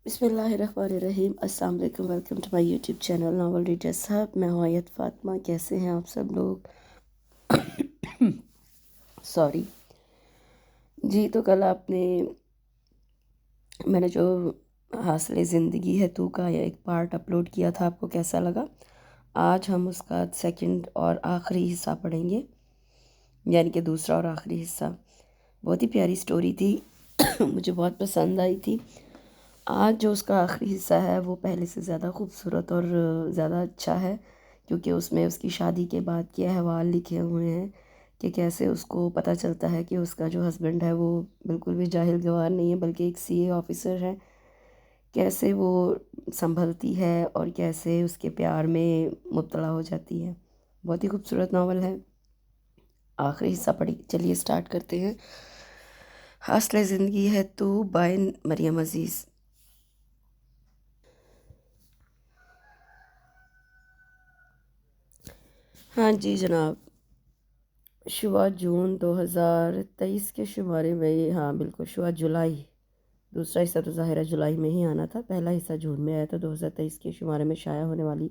بسم اللہ الرحمن الرحیم۔ السلام علیکم، welcome to my YouTube channel novel reader صاحب۔ میں ہوں آیت فاطمہ۔ کیسے ہیں آپ سب لوگ؟ سوری جی، تو کل میں نے جو حاصل زندگی ہے تو کا ایک پارٹ اپلوڈ کیا تھا، آپ کو کیسا لگا؟ آج ہم اس کا سیکنڈ اور آخری حصہ پڑھیں گے، یعنی کہ دوسرا اور آخری حصہ۔ بہت ہی پیاری سٹوری تھی، مجھے بہت پسند آئی تھی۔ آج جو اس کا آخری حصہ ہے وہ پہلے سے زیادہ خوبصورت اور زیادہ اچھا ہے، کیونکہ اس میں اس کی شادی کے بعد کے احوال لکھے ہوئے ہیں کہ کیسے اس کو پتہ چلتا ہے کہ اس کا جو ہسبینڈ ہے وہ بالکل بھی جاہل گوار نہیں ہے، بلکہ ایک سی اے آفیسر ہے۔ کیسے وہ سنبھلتی ہے اور کیسے اس کے پیار میں مبتلا ہو جاتی ہے۔ بہت ہی خوبصورت ناول ہے۔ آخری حصہ پڑھی، چلیے سٹارٹ کرتے ہیں۔ حاصل زندگی ہے تو بائے مریم عزیز۔ ہاں جی جناب، شعبہ جون 2023 کے شمارے میں، ہاں بالکل شعبہ جولائی، دوسرا حصہ تو ظاہر ہے جولائی میں ہی آنا تھا، پہلا حصہ جون میں آیا تھا۔ 2023 کے شمارے میں شائع ہونے والی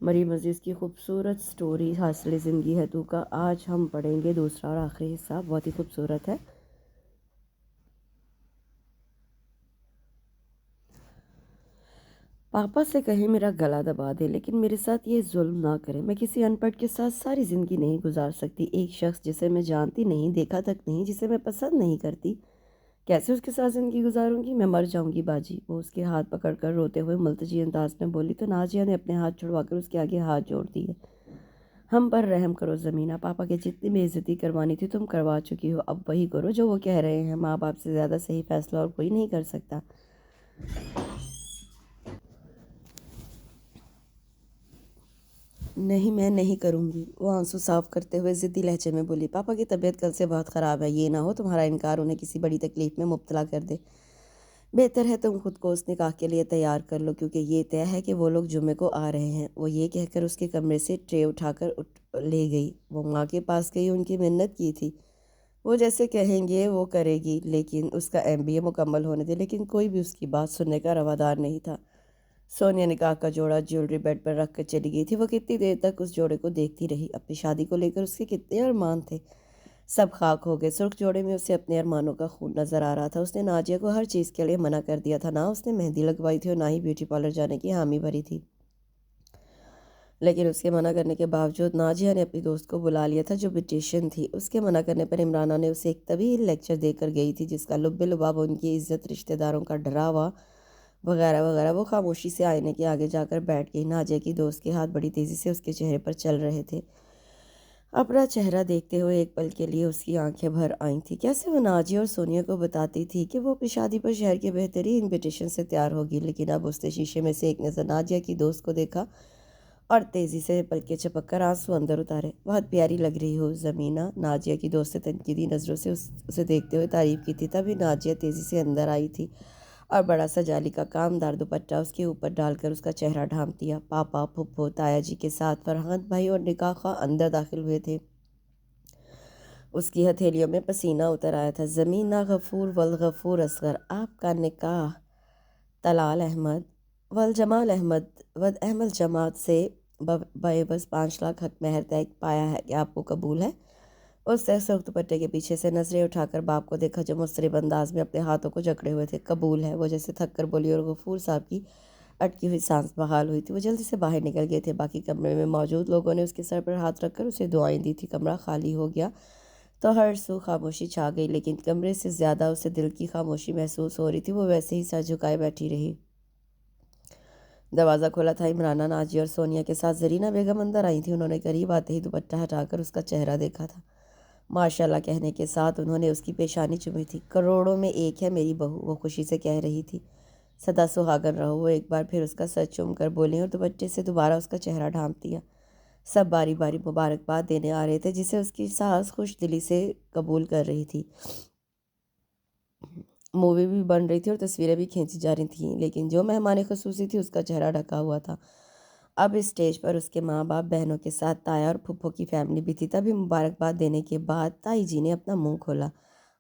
مریم عزیز کی خوبصورت سٹوری حاصل زندگی ہے تو کا آج ہم پڑھیں گے دوسرا اور آخری حصہ۔ بہت ہی خوبصورت ہے۔ پاپا سے کہیں میرا گلا دبا دے، لیکن میرے ساتھ یہ ظلم نہ کرے۔ میں کسی ان پڑھ کے ساتھ ساری زندگی نہیں گزار سکتی۔ ایک شخص جسے میں جانتی نہیں، دیکھا تک نہیں، جسے میں پسند نہیں کرتی، کیسے اس کے ساتھ زندگی گزاروں گی؟ میں مر جاؤں گی باجی۔ وہ اس کے ہاتھ پکڑ کر روتے ہوئے ملتجی انداز میں بولی تو نازیہ نے اپنے ہاتھ چھڑوا کر اس کے آگے ہاتھ جوڑ دیے۔ ہم پر رحم کرو زمینہ، پاپا کی جتنی بے عزتی کروانی تھی تم کروا چکی ہو، اب وہی کرو جو وہ کہہ رہے ہیں۔ ماں باپ سے زیادہ صحیح فیصلہ اور کوئی نہیں کر سکتا۔ نہیں، میں نہیں کروں گی، وہ آنسو صاف کرتے ہوئے ضدی لہجے میں بولی۔ پاپا کی طبیعت کل سے بہت خراب ہے، یہ نہ ہو تمہارا انکار انہیں کسی بڑی تکلیف میں مبتلا کر دے۔ بہتر ہے تم خود کو اس نکاح کے لیے تیار کر لو، کیونکہ یہ طے ہے کہ وہ لوگ جمعے کو آ رہے ہیں۔ وہ یہ کہہ کر اس کے کمرے سے ٹرے اٹھا کر لے گئی۔ وہ ماں کے پاس گئی، ان کی منت کی تھی، وہ جیسے کہیں گے وہ کرے گی، لیکن اس کا MBA مکمل ہونے دے۔ لیکن کوئی بھی اس کی بات سننے کا روادار نہیں تھا۔ سونیا نکاح کا جوڑا جیولری بیڈ پر رکھ کر چلی گئی تھی۔ وہ کتنی دیر تک اس جوڑے کو دیکھتی رہی؟ اپنی شادی کو لے کر اس کے کتنے ارمان تھے، سب خاک ہو گئے۔ سرخ جوڑے میں اسے اپنے ارمانوں کا خون نظر آ رہا تھا۔ اس نے نازیہ کو ہر چیز کے لیے منع کر دیا تھا، نہ اس نے مہندی لگوائی تھی اور نہ ہی بیوٹی پارلر جانے کی حامی بھری تھی۔ لیکن اس کے منع کرنے کے باوجود نازیہ نے اپنی دوست کو بلا لیا تھا جو بیوٹیشین تھی۔ اس کے منع کرنے پر عمرانہ نے اسے ایک طویل لیکچر دے کر گئی تھی، جس کا لب لباب ان کی عزت، رشتہ داروں کا ڈراوا وغیرہ وغیرہ۔ وہ خاموشی سے آئینے کے آگے جا کر بیٹھ گئی۔ نازیہ کی دوست کے ہاتھ بڑی تیزی سے اس کے چہرے پر چل رہے تھے۔ اپنا چہرہ دیکھتے ہوئے ایک پل کے لیے اس کی آنکھیں بھر آئیں تھیں۔ کیسے وہ نازیہ اور سونیا کو بتاتی تھی کہ وہ اپنی شادی پر شہر کے بہترین انویٹیشن سے تیار ہوگی، لیکن اب اس نے شیشے میں سے ایک نظر نازیہ کی دوست کو دیکھا اور تیزی سے پلکیں چپک کر آنسو اندر اتارے۔ بہت پیاری لگ رہی ہو زمینہ، نازیہ کی دوست نے تنقیدی نظروں سے اسے دیکھتے ہوئے تعریف کی تھی۔ تبھی نازیہ تیزی سے اندر آئی تھی اور بڑا سا جالی کا کامدار دوپٹہ اس کے اوپر ڈال کر اس کا چہرہ ڈھانپ دیا۔ پاپا، پھپھو، تایا جی کے ساتھ فرحان بھائی اور نکاح خواہ اندر داخل ہوئے تھے۔ اس کی ہتھیلیوں میں پسینہ اتر آیا تھا۔ زمینہ غفور والغفور اصغر، آپ کا نکاح طلال احمد والجمال احمد ود احمد جماعت سے بعوض 5 لاکھ حق مہر طے پایا ہے کہ آپ کو قبول ہے؟ اس نے سرخ دوپٹے کے پیچھے سے نظریں اٹھا کر باپ کو دیکھا جو مضطرب انداز میں اپنے ہاتھوں کو جکڑے ہوئے تھے۔ قبول ہے، وہ جیسے تھک کر بولی، اور غفور صاحب کی اٹکی ہوئی سانس بحال ہوئی تھی۔ وہ جلدی سے باہر نکل گئے تھے۔ باقی کمرے میں موجود لوگوں نے اس کے سر پر ہاتھ رکھ کر اسے دعائیں دی تھی۔ کمرہ خالی ہو گیا تو ہر سو خاموشی چھا گئی، لیکن کمرے سے زیادہ اسے دل کی خاموشی محسوس ہو رہی تھی۔ وہ ویسے ہی سر جھکائے بیٹھی رہی۔ دروازہ کھولا تھا۔ عمرانہ، نازیہ اور سونیا کے ساتھ زرینہ بیگم اندر آئی تھیں۔ انہوں نے قریب آتے ہی دوپٹہ ہٹا کر اس کا چہرہ دیکھا تھا۔ ماشاءاللہ کہنے کے ساتھ انہوں نے اس کی پیشانی چومی تھی۔ کروڑوں میں ایک ہے میری بہو، وہ خوشی سے کہہ رہی تھی۔ سدا سہاگن رہو، وہ ایک بار پھر اس کا سر چوم کر بولیں اور دوپٹے سے دوبارہ اس کا چہرہ ڈھانپ دیا۔ سب باری باری مبارکباد دینے آ رہے تھے، جسے اس کی ساس خوش دلی سے قبول کر رہی تھی۔ مووی بھی بن رہی تھی اور تصویریں بھی کھینچی جا رہی تھیں، لیکن جو مہمان خصوصی تھی اس کا چہرہ ڈھکا ہوا تھا۔ اب اس اسٹیج پر اس کے ماں باپ، بہنوں کے ساتھ تایا اور پھپھو کی فیملی بھی تھی۔ تبھی مبارکباد دینے کے بعد تائی جی نے اپنا منہ کھولا۔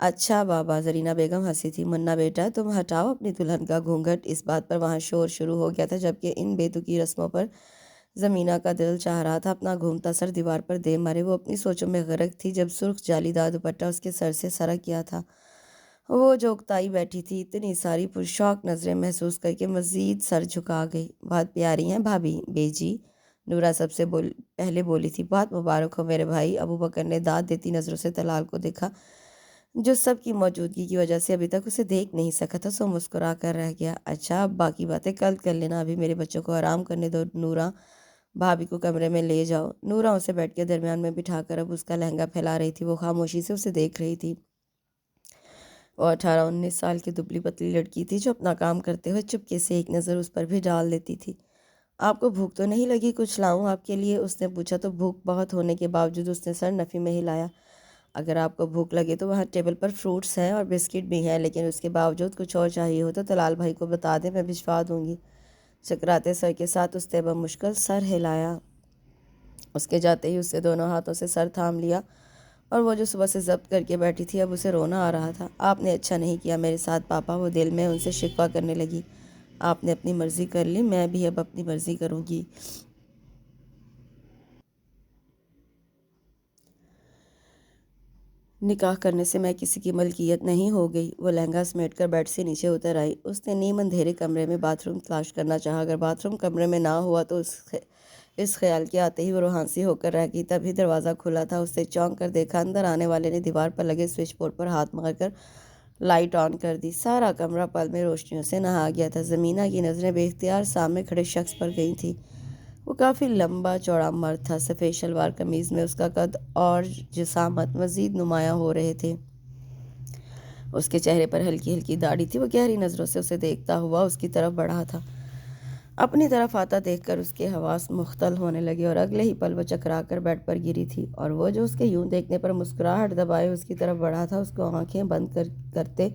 اچھا بابا، زرینہ بیگم ہنسی تھی۔ منا بیٹا تم ہٹاؤ اپنی دلہن کا گھونگھٹ۔ اس بات پر وہاں شور شروع ہو گیا تھا، جبکہ ان بے تکی رسموں پر زمینہ کا دل چاہ رہا تھا اپنا گھومتا سر دیوار پر دے مارے۔ وہ اپنی سوچوں میں غرق تھی جب سرخ جالی دار دوپٹہ اس کے سر سے سرک گیا تھا۔ وہ جو اکتائی بیٹھی تھی، اتنی ساری پرشوق نظریں محسوس کر کے مزید سر جھکا گئی۔ بہت پیاری ہیں بھابھی بیجی، نورا سب سے پہلے بولی تھی۔ بہت مبارک ہو میرے بھائی۔ ابو بکر نے داد دیتی نظروں سے طلال کو دیکھا، جو سب کی موجودگی کی وجہ سے ابھی تک اسے دیکھ نہیں سکا تھا، سو مسکرا کر رہ گیا۔ اچھا اب باقی باتیں کل کر لینا، ابھی میرے بچوں کو آرام کرنے دو۔ نورا بھابھی کو کمرے میں لے جاؤ۔ نورا اسے بیٹھ کے درمیان میں بٹھا کر اب اس کا لہنگا پھیلا رہی تھی۔ وہ خاموشی سے اسے دیکھ رہی تھی۔ وہ 18-19 سال کی دبلی پتلی لڑکی تھی جو اپنا کام کرتے ہوئے چپکے سے ایک نظر اس پر بھی ڈال دیتی تھی۔ آپ کو بھوک تو نہیں لگی؟ کچھ لاؤں آپ کے لیے؟ اس نے پوچھا تو بھوک بہت ہونے کے باوجود اس نے سر نفی میں ہلایا۔ اگر آپ کو بھوک لگے تو وہاں ٹیبل پر فروٹس ہیں اور بسکٹ بھی ہیں، لیکن اس کے باوجود کچھ اور چاہیے ہو تو طلال بھائی کو بتا دیں، میں بھجوا دوں گی۔ چکراتے سر کے ساتھ اس نے بمشکل سر ہلایا۔ اس کے جاتے ہی اس سے دونوں ہاتھوں سے سر تھام لیا، اور وہ جو صبح سے ضبط کر کے بیٹھی تھی اب اسے رونا آ رہا تھا۔ آپ نے اچھا نہیں کیا میرے ساتھ پاپا، وہ دل میں ان سے شکوہ کرنے لگی۔ آپ نے اپنی مرضی کر لی، میں بھی اب اپنی مرضی کروں گی۔ نکاح کرنے سے میں کسی کی ملکیت نہیں ہو گئی۔ وہ لہنگا سمیٹ کر بیڈ سے نیچے اتر آئی۔ اس نے نیم اندھیرے کمرے میں باتھ روم تلاش کرنا چاہا۔ اگر باتھ روم کمرے میں نہ ہوا تو اس خیال کے آتے ہی وہ روحانسی ہو کر رہ گئی۔ تبھی دروازہ کھلا تھا۔ اس نے چونک کر دیکھا، اندر آنے والے نے دیوار پر لگے سوئچ بورڈ پر ہاتھ مار کر لائٹ آن کر دی۔ سارا کمرہ پل میں روشنیوں سے نہا گیا تھا۔ زمینہ کی نظریں بے اختیار سامنے کھڑے شخص پر گئی تھیں۔ وہ کافی لمبا چوڑا مرد تھا، سفید شلوار قمیض میں اس کا قد اور جسامت مزید نمایاں ہو رہے تھے۔ اس کے چہرے پر ہلکی ہلکی داڑھی تھی۔ وہ گہری نظروں سے اسے دیکھتا ہوا اس کی طرف بڑھا تھا۔ اپنی طرف آتا دیکھ کر اس کے حواس مختل ہونے لگے، اور اگلے ہی پل وہ چکرا کر بیڈ پر گری تھی، اور وہ جو اس کے یوں دیکھنے پر مسکراہٹ دبائے اس کی طرف بڑھا تھا، اس کو آنکھیں بند کرتے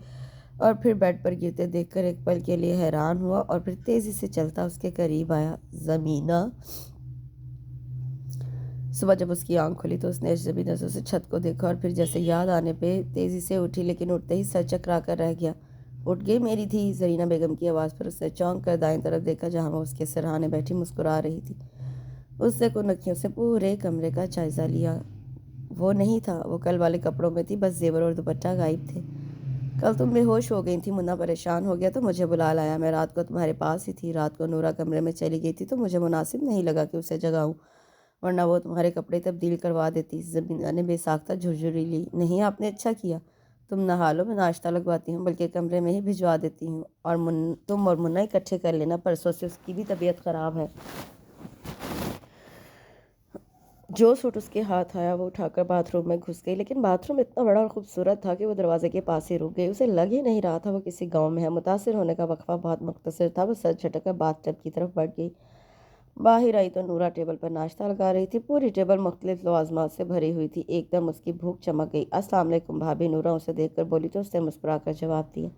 اور پھر بیڈ پر گرتے دیکھ کر ایک پل کے لیے حیران ہوا، اور پھر تیزی سے چلتا اس کے قریب آیا۔ زمینہ۔ صبح جب اس کی آنکھ کھلی تو اس نے اجنبی نظروں سے چھت کو دیکھا، اور پھر جیسے یاد آنے پہ تیزی سے اٹھی، لیکن اٹھتے ہی سر چکرا کر رہ گیا۔ اٹھ گئی میری تھی؟ زرینہ بیگم کی آواز پر اس نے چونک کر دائیں طرف دیکھا، جہاں وہ اس کے سرہانے بیٹھی مسکرا رہی تھی۔ اس نے کنکھیوں سے پورے کمرے کا جائزہ لیا۔ وہ نہیں تھا، وہ کل والے کپڑوں میں تھی، بس زیور اور دوپٹہ غائب تھے۔ کل تم بے ہوش ہو گئی تھی، منا پریشان ہو گیا تو مجھے بلا لایا۔ میں رات کو تمہارے پاس ہی تھی۔ رات کو نورا کمرے میں چلی گئی تھی تو مجھے مناسب نہیں لگا کہ اسے جگاؤں، ورنہ وہ تمہارے کپڑے تبدیل کروا دیتی۔ زمینہ نے بے ساختہ جھرجھری لی۔ نہیں، آپ نے اچھا کیا۔ تم نہا لو، میں ناشتہ لگواتی ہوں، بلکہ کمرے میں ہی بھجوا دیتی ہوں، اور تم اور منا اکٹھے کر لینا، پرسوں سے اس کی بھی طبیعت خراب ہے۔ جو سوٹ اس کے ہاتھ آیا وہ اٹھا کر باتھ روم میں گھس گئی، لیکن باتھ روم اتنا بڑا اور خوبصورت تھا کہ وہ دروازے کے پاس ہی رک گئی۔ اسے لگ ہی نہیں رہا تھا وہ کسی گاؤں میں ہے۔ متاثر ہونے کا وقفہ بہت مختصر تھا۔ وہ سر جھٹک کر باتھ ٹب کی طرف بڑھ گئی۔ باہر آئی تو نورا ٹیبل پر ناشتہ لگا رہی تھی۔ پوری ٹیبل مختلف لوازمات سے بھری ہوئی تھی۔ ایک دم اس کی بھوک چمک گئی۔ السلام علیکم بھابھی، نورا اسے دیکھ کر بولی تو اس نے مسکرا کر جواب دیا۔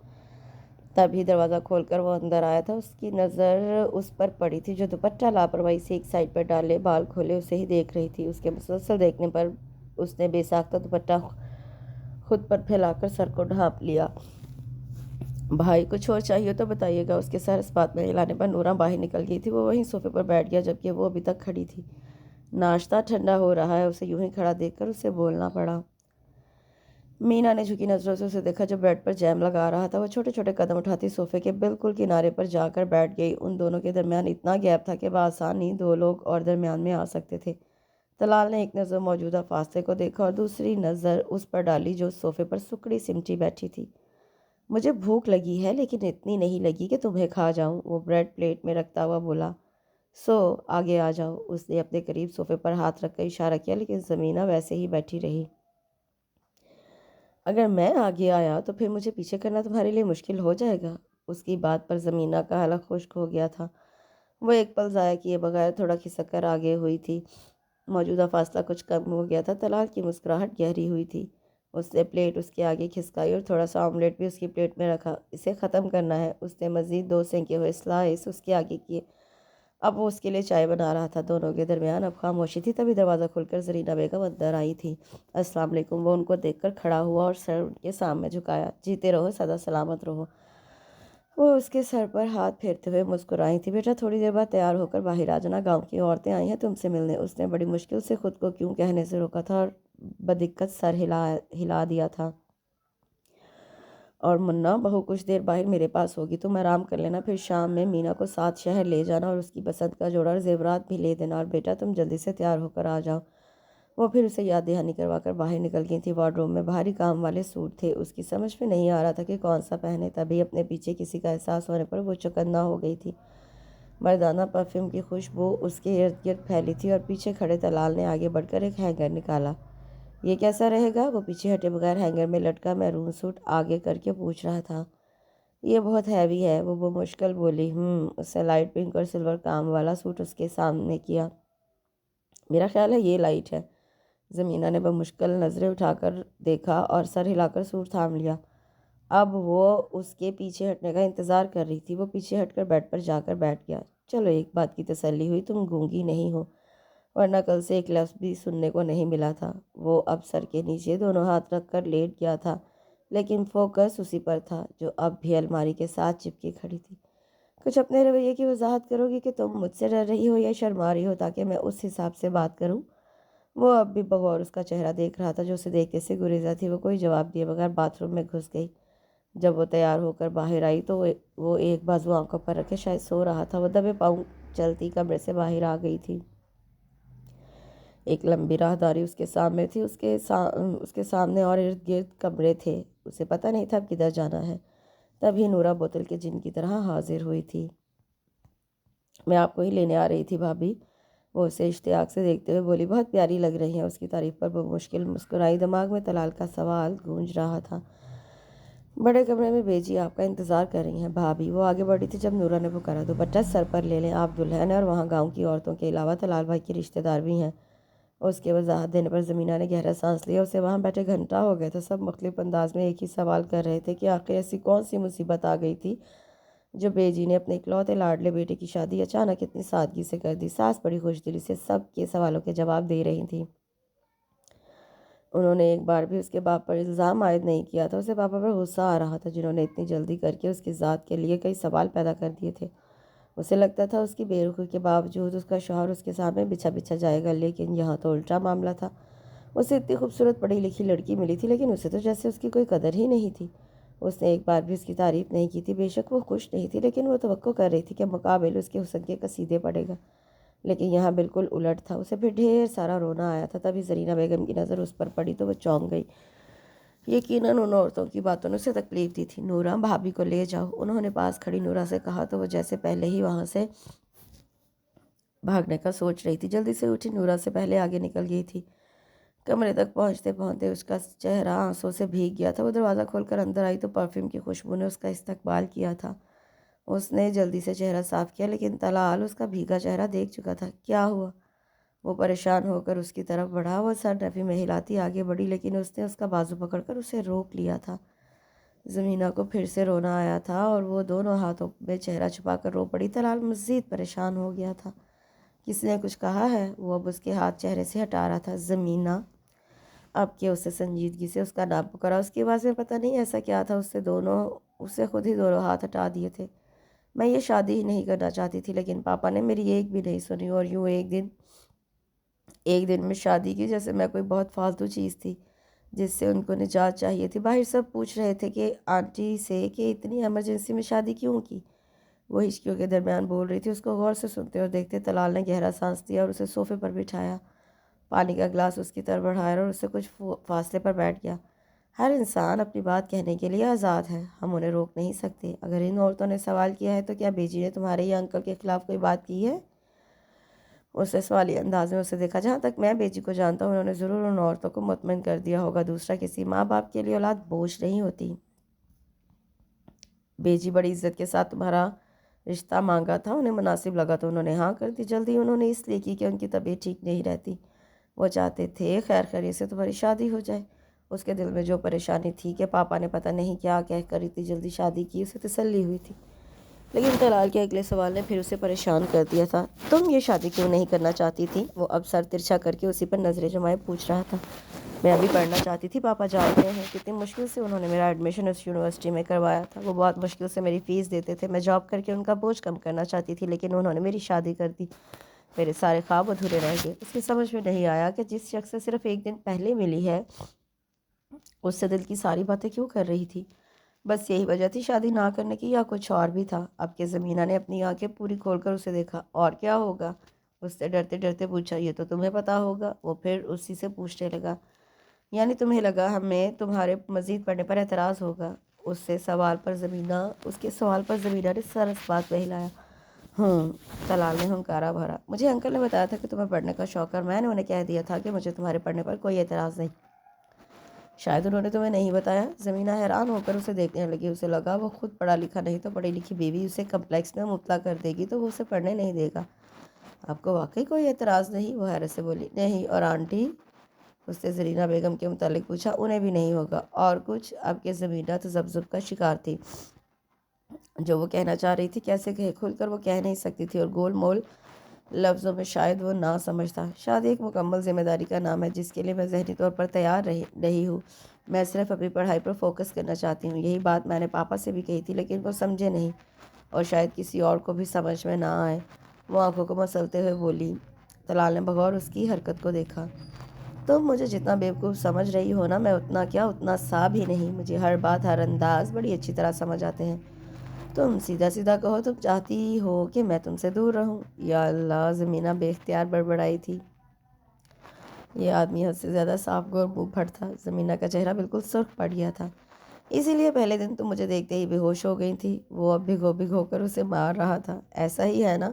تبھی دروازہ کھول کر وہ اندر آیا تھا۔ اس کی نظر اس پر پڑی تھی جو دوپٹہ لاپرواہی سے ایک سائڈ پر ڈالے، بال کھولے اسے ہی دیکھ رہی تھی۔ اس کے مسلسل دیکھنے پر اس نے بے ساختہ دوپٹہ خود پر پھیلا کر سر کو ڈھانپ لیا۔ بھائی کچھ اور چاہیے تو بتائیے گا۔ اس کے سر اس بات میں ہلانے پر نورا باہر نکل گئی تھی۔ وہ وہیں صوفے پر بیٹھ گیا جبکہ وہ ابھی تک کھڑی تھی۔ ناشتہ ٹھنڈا ہو رہا ہے، اسے یوں ہی کھڑا دیکھ کر اسے بولنا پڑا۔ مینا نے جھکی نظروں سے اسے دیکھا جو بیڈ پر جیم لگا رہا تھا۔ وہ چھوٹے چھوٹے قدم اٹھاتی صوفے کے بالکل کنارے پر جا کر بیٹھ گئی۔ ان دونوں کے درمیان اتنا گیپ تھا کہ بآسانی دو لوگ اور درمیان میں آ سکتے تھے۔ طلال نے ایک نظر موجودہ فاصلے کو دیکھا اور دوسری نظر اس پر ڈالی جو صوفے پر سکڑی سمٹی بیٹھی تھی۔ مجھے بھوک لگی ہے، لیکن اتنی نہیں لگی کہ تمہیں کھا جاؤں، وہ بریڈ پلیٹ میں رکھتا ہوا بولا۔ سو آگے آ جاؤ۔ اس نے اپنے قریب صوفے پر ہاتھ رکھ کر اشارہ کیا، لیکن زمینہ ویسے ہی بیٹھی رہی۔ اگر میں آگے آیا تو پھر مجھے پیچھے کرنا تمہارے لیے مشکل ہو جائے گا۔ اس کی بات پر زمینہ کا حلق خشک ہو گیا تھا۔ وہ ایک پل ضائع کیے بغیر تھوڑا کھسک کر آگے ہوئی تھی۔ موجودہ فاصلہ کچھ کم ہو گیا تھا۔ طلال کی مسکراہٹ گہری ہوئی تھی۔ اس نے پلیٹ اس کے آگے کھسکائی اور تھوڑا سا آملیٹ بھی اس کی پلیٹ میں رکھا۔ اسے ختم کرنا ہے۔ اس نے مزید 2 سینکے ہوئے سلائس اس کے آگے کیے۔ اب وہ اس کے لیے چائے بنا رہا تھا۔ دونوں کے درمیان اب خاموشی تھی۔ تبھی دروازہ کھل کر زرینہ بیگم اندر آئی تھی۔ السلام علیکم۔ وہ ان کو دیکھ کر کھڑا ہوا اور سر ان کے سامنے جھکایا۔ جیتے رہو، سدا سلامت رہو۔ وہ اس کے سر پر ہاتھ پھیرتے ہوئے مسکرائی تھی۔ بیٹا تھوڑی دیر بعد تیار ہو کر باہر آ جانا، گاؤں کی عورتیں آئی ہیں تم سے ملنے۔ اس نے بڑی مشکل سے خود کو کیوں کہنے سے روکا تھا اور بدقت سر ہلا دیا تھا۔ اور منا، بہو کچھ دیر باہر میرے پاس ہوگی، تم آرام کر لینا، پھر شام میں مینا کو ساتھ شہر لے جانا اور اس کی پسند کا جوڑا اور زیورات بھی لے دینا، اور بیٹا تم جلدی سے تیار ہو کر آ جاؤ۔ وہ پھر اسے یاد دہانی کروا کر باہر نکل گئی تھی۔ وارڈ روم میں بھاری کام والے سوٹ تھے، اس کی سمجھ میں نہیں آ رہا تھا کہ کون سا پہنے۔ تبھی اپنے پیچھے کسی کا احساس ہونے پر وہ چوکنا ہو گئی تھی۔ مردانہ پرفیوم کی خوشبو اس کے ارد گرد پھیلی تھی اور پیچھے کھڑے طلال نے آگے بڑھ کر ایک ہینگر نکالا۔ یہ کیسا رہے گا؟ وہ پیچھے ہٹے بغیر ہینگر میں لٹکا میرون سوٹ آگے کر کے پوچھ رہا تھا۔ یہ بہت ہیوی ہے، وہ مشکل بولی۔ اس نے لائٹ پنک اور سلور کام والا سوٹ اس کے سامنے کیا۔ میرا خیال ہے یہ لائٹ ہے۔ زمینہ نے بمشکل نظریں اٹھا کر دیکھا اور سر ہلا کر سوٹ تھام لیا۔ اب وہ اس کے پیچھے ہٹنے کا انتظار کر رہی تھی۔ وہ پیچھے ہٹ کر بیڈ پر جا کر بیٹھ گیا۔ چلو ایک بات کی تسلی ہوئی، تم گونگی نہیں ہو، ورنہ کل سے ایک لفظ بھی سننے کو نہیں ملا تھا۔ وہ اب سر کے نیچے دونوں ہاتھ رکھ کر لیٹ گیا تھا، لیکن فوکس اسی پر تھا جو اب بھی الماری کے ساتھ چپکی کھڑی تھی۔ کچھ اپنے رویے کی وضاحت کرو گی کہ تم مجھ سے ڈر رہی ہو یا شرما رہی ہو، تاکہ میں اس حساب سے بات کروں؟ وہ اب بھی بغور اس کا چہرہ دیکھ رہا تھا جو اسے دیکھتے سے گریزا تھی۔ وہ کوئی جواب دیے بغیر باتھ روم میں گھس گئی۔ جب وہ تیار ہو کر باہر آئی تو وہ ایک بازو آنکھوں پر رکھے شاید سو رہا تھا۔ وہ دبے پاؤں چلتی کمرے سے باہر آ گئی تھی۔ ایک لمبی راہداری اس کے سامنے تھی، اس کے سامنے اور ارد گرد کمرے تھے۔ اسے پتہ نہیں تھا اب کدھر جانا ہے۔ تبھی نورا بوتل کے جن کی طرح حاضر ہوئی تھی۔ میں آپ کو ہی لینے آ رہی تھی بھابھی، وہ اسے اشتیاق سے دیکھتے ہوئے بولی۔ بہت پیاری لگ رہی ہیں۔ اس کی تعریف پر وہ مشکل مسکرائی۔ دماغ میں طلال کا سوال گونج رہا تھا۔ بڑے کمرے میں بیجی آپ کا انتظار کر رہی ہیں بھابھی، وہ آگے بڑھی تھی جب نورا نے پکارا۔ دوپٹہ سر پر لے لیں، آپ دلہن ہیں اور وہاں گاؤں کی عورتوں کے علاوہ طلال بھائی کے رشتہ دار بھی ہیں۔ اس کے وضاحت دینے پر زمینہ نے گہرا سانس لیا۔ اسے وہاں بیٹھے گھنٹہ ہو گیا تھا۔ سب مختلف انداز میں ایک ہی سوال کر رہے تھے کہ آخر ایسی کون سی مصیبت آ گئی تھی جو بیجی نے اپنے اکلوتے لاڈلے بیٹے کی شادی اچانک اتنی سادگی سے کر دی۔ ساس بڑی خوش دلی سے سب کے سوالوں کے جواب دے رہی تھیں۔ انہوں نے ایک بار بھی اس کے باپ پر الزام عائد نہیں کیا تھا۔ اسے پاپا پر غصہ آ رہا تھا جنہوں نے اتنی جلدی کر کے اس کی ذات کے لیے کئی سوال پیدا کر دیے تھے۔ اسے لگتا تھا اس کی بے رخی کے باوجود اس کا شوہر اس کے سامنے بچھا بچھا جائے گا، لیکن یہاں تو الٹا معاملہ تھا۔ اسے اتنی خوبصورت پڑھی لکھی لڑکی ملی تھی، لیکن اسے تو جیسے اس کی کوئی قدر ہی نہیں تھی۔ اس نے ایک بار بھی اس کی تعریف نہیں کی تھی۔ بے شک وہ خوش نہیں تھی، لیکن وہ توقع کر رہی تھی کہ مقابل اس کے حسن کے قصیدے پڑے گا، لیکن یہاں بالکل الٹ تھا۔ اسے پھر ڈھیر سارا رونا آیا تھا۔ تبھی زرینہ بیگم کی نظر اس پر پڑی تو وہ چونک گئی۔ یقیناً ان عورتوں کی باتوں نے اسے تکلیف دی تھی۔ نورا بھابھی کو لے جاؤ، انہوں نے پاس کھڑی نورا سے کہا تو وہ جیسے پہلے ہی وہاں سے بھاگنے کا سوچ رہی تھی۔ جلدی سے اٹھی نورا سے پہلے آگے نکل گئی تھی۔ کمرے تک پہنچتے پہنچتے اس کا چہرہ آنسوں سے بھیگ گیا تھا۔ وہ دروازہ کھول کر اندر آئی تو پرفیوم کی خوشبو نے اس کا استقبال کیا تھا۔ اس نے جلدی سے چہرہ صاف کیا، لیکن طلال اس کا بھیگا چہرہ دیکھ چکا تھا۔ کیا ہوا؟ وہ پریشان ہو کر اس کی طرف بڑھا۔ وہ سر نفی میں ہلاتی آگے بڑھی، لیکن اس نے اس کا بازو پکڑ کر اسے روک لیا تھا۔ زمینہ کو پھر سے رونا آیا تھا اور وہ دونوں ہاتھوں میں چہرہ چھپا کر رو پڑی۔ طلال مزید پریشان ہو گیا تھا۔ کسی نے کچھ کہا ہے؟ وہ اب اس کے ہاتھ چہرے سے ہٹا رہا تھا۔ زمینہ، اب کہ اسے سنجیدگی سے اس کا نام پکارا۔ اس کی آواز میں پتہ نہیں ایسا کیا تھا، اسے خود ہی دونوں ہاتھ ہٹا دیے تھے۔ میں یہ شادی ہی نہیں کرنا چاہتی تھی، لیکن پاپا نے میری ایک بھی نہیں سنی، اور یوں ایک دن میں شادی کی جیسے میں کوئی بہت فالتو چیز تھی جس سے ان کو نجات چاہیے تھی۔ باہر سب پوچھ رہے تھے کہ آنٹی سے کہ اتنی ایمرجنسی میں شادی کیوں کی۔ وہ ہچکیوں کے درمیان بول رہی تھی۔ اس کو غور سے سنتے اور دیکھتے طلال نے گہرا سانس لیا اور اسے صوفے پر بٹھایا، پانی کا گلاس اس کی طرف بڑھایا اور اس سے کچھ فاصلے پر بیٹھ گیا۔ ہر انسان اپنی بات کہنے کے لیے آزاد ہے، ہم انہیں روک نہیں سکتے۔ اگر ان عورتوں نے سوال کیا ہے تو کیا بیجی نے تمہارے یا انکل کے خلاف کوئی بات کی ہے؟ اس نے سوالی انداز میں اسے دیکھا۔ جہاں تک میں بیجی کو جانتا ہوں انہوں نے ضرور ان عورتوں کو مطمئن کر دیا ہوگا۔ دوسرا، کسی ماں باپ کے لیے اولاد بوجھ نہیں ہوتی۔ بیجی بڑی عزت کے ساتھ تمہارا رشتہ مانگا تھا، انہیں مناسب لگا تو انہوں نے ہاں کر دی۔ جلدی انہوں نے اس لیے کی کہ ان کی طبیعت ٹھیک نہیں رہتی۔ وہ چاہتے تھے خیر خیریت سے تمہاری شادی ہو جائے۔ اس کے دل میں جو پریشانی تھی کہ پاپا نے پتہ نہیں کیا کہہ کر اتنی جلدی شادی کی، اسے تسلی ہوئی تھی۔ لیکن طلال کے اگلے سوال نے پھر اسے پریشان کر دیا تھا۔ تم یہ شادی کیوں نہیں کرنا چاہتی تھی؟ وہ اب سر ترچھا کر کے اسی پر نظریں جمائے پوچھ رہا تھا۔ میں ابھی پڑھنا چاہتی تھی، پاپا جانتے ہیں کتنی مشکل سے انہوں نے میرا ایڈمیشن اس یونیورسٹی میں کروایا تھا۔ وہ بہت مشکل سے میری فیس دیتے تھے۔ میں جاب کر کے ان کا بوجھ کم کرنا چاہتی تھی، لیکن انہوں نے میری شادی کر دی۔ میرے سارے خواب ادھورے رہ گئے۔ اس کی سمجھ میں نہیں آیا کہ جس شخص سے صرف ایک دن پہلے ملی ہے اس سے دل کی ساری باتیں کیوں کر رہی تھی۔ بس یہی وجہ تھی شادی نہ کرنے کی، یا کچھ اور بھی تھا؟ اب کہ زمینہ نے اپنی آنکھیں پوری کھول کر اسے دیکھا۔ اور کیا ہوگا؟ اس سے ڈرتے ڈرتے پوچھا۔ یہ تو تمہیں پتا ہوگا۔ وہ پھر اسی سے پوچھنے لگا۔ یعنی تمہیں لگا ہمیں تمہارے مزید پڑھنے پر اعتراض ہوگا؟ اس کے سوال پر زمینہ نے سر اس بات پہ ہلایا۔ طلال نے ہنکارا بھرا۔ مجھے انکل نے بتایا تھا کہ تمہیں پڑھنے کا شوق ہے، اور میں نے انہیں کہہ دیا تھا کہ مجھے تمہارے پڑھنے پر کوئی اعتراض نہیں۔ شاید انہوں نے تمہیں نہیں بتایا۔ زمینہ حیران ہو کر اسے دیکھنے لگی۔ اسے لگا وہ خود پڑھا لکھا نہیں تو پڑھی لکھی بیوی اسے کمپلیکس میں مبتلا کر دے گی تو وہ اسے پڑھنے نہیں دے گا۔ آپ کو واقعی کوئی اعتراض نہیں؟ وہ حیرت سے بولی۔ نہیں۔ اور آنٹی؟ اس نے زرینہ بیگم کے متعلق پوچھا۔ انہیں بھی نہیں ہوگا۔ اور کچھ؟ اب کہ زمینہ تذبذب کا شکار تھی۔ جو وہ کہنا چاہ رہی تھی کیسے کہے؟ کھل کر وہ کہہ نہیں سکتی تھی، اور گول مول لفظوں میں شاید وہ نہ سمجھتا۔ شادی ایک مکمل ذمہ داری کا نام ہے جس کے لیے میں ذہنی طور پر تیار نہیں ہوں۔ میں صرف اپنی پڑھائی پر فوکس کرنا چاہتی ہوں۔ یہی بات میں نے پاپا سے بھی کہی تھی، لیکن وہ سمجھے نہیں، اور شاید کسی اور کو بھی سمجھ میں نہ آئے۔ وہ آنکھوں کو مسلتے ہوئے بولی۔ طلال نے بغور اس کی حرکت کو دیکھا۔ تم مجھے جتنا بیوقوف سمجھ رہی ہو نا، میں اتنا کیا، اتنا سا بھی نہیں۔ مجھے ہر بات، ہر انداز بڑی اچھی طرح سمجھ آتے ہیں۔ تم سیدھا سیدھا کہو، تم چاہتی ہو کہ میں تم سے دور رہوں؟ یا اللہ! زمینہ بے اختیار بڑبڑائی تھی۔ یہ آدمی حد سے زیادہ صاف گو اور منہ پھٹ تھا۔ زمینہ کا چہرہ بالکل سرخ پڑ گیا تھا۔ اسی لیے پہلے دن تم مجھے دیکھتے ہی بے ہوش ہو گئی تھی۔ وہ اب بھگو بھگو کر اسے مار رہا تھا۔ ایسا ہی ہے نا؟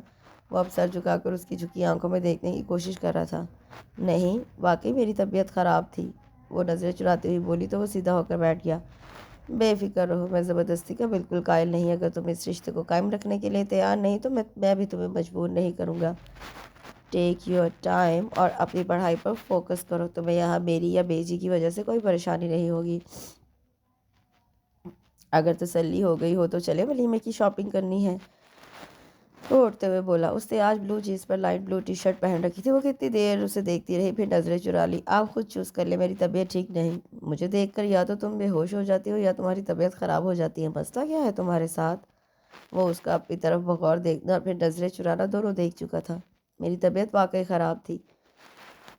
وہ اب سر جھکا کر اس کی جھکی آنکھوں میں دیکھنے کی کوشش کر رہا تھا۔ نہیں، واقعی میری طبیعت خراب تھی، وہ نظریں چراتے ہوئی بولی تو وہ سیدھا ہو کر بیٹھ گیا۔ بے فکر رہو، میں زبردستی کا بالکل قائل نہیں۔ اگر تم اس رشتے کو قائم رکھنے کے لیے تیار نہیں تو میں بھی تمہیں مجبور نہیں کروں گا۔ ٹیک یور ٹائم اور اپنی پڑھائی پر فوکس کرو۔ تمہیں یہاں میری یا بیجی کی وجہ سے کوئی پریشانی نہیں ہوگی۔ اگر تسلی ہو گئی ہو تو چلے ولیمے کی شاپنگ کرنی ہے؟ وہ اٹھتے ہوئے بولا۔ اس نے آج بلو جینس پر لائٹ بلو ٹی شرٹ پہن رکھی تھی۔ وہ کتنی دیر اسے دیکھتی رہی، پھر نظریں چرا لی۔ آپ خود چوز کر لیں، میری طبیعت ٹھیک نہیں۔ مجھے دیکھ کر یا تو تم بے ہوش ہو جاتی ہو یا تمہاری طبیعت خراب ہو جاتی ہے۔ مسئلہ کیا ہے تمہارے ساتھ؟ وہ اس کا اپنی طرف بغور دیکھنا اور پھر نظریں چرانا دونوں دیکھ چکا تھا۔ میری طبیعت واقعی خراب تھی۔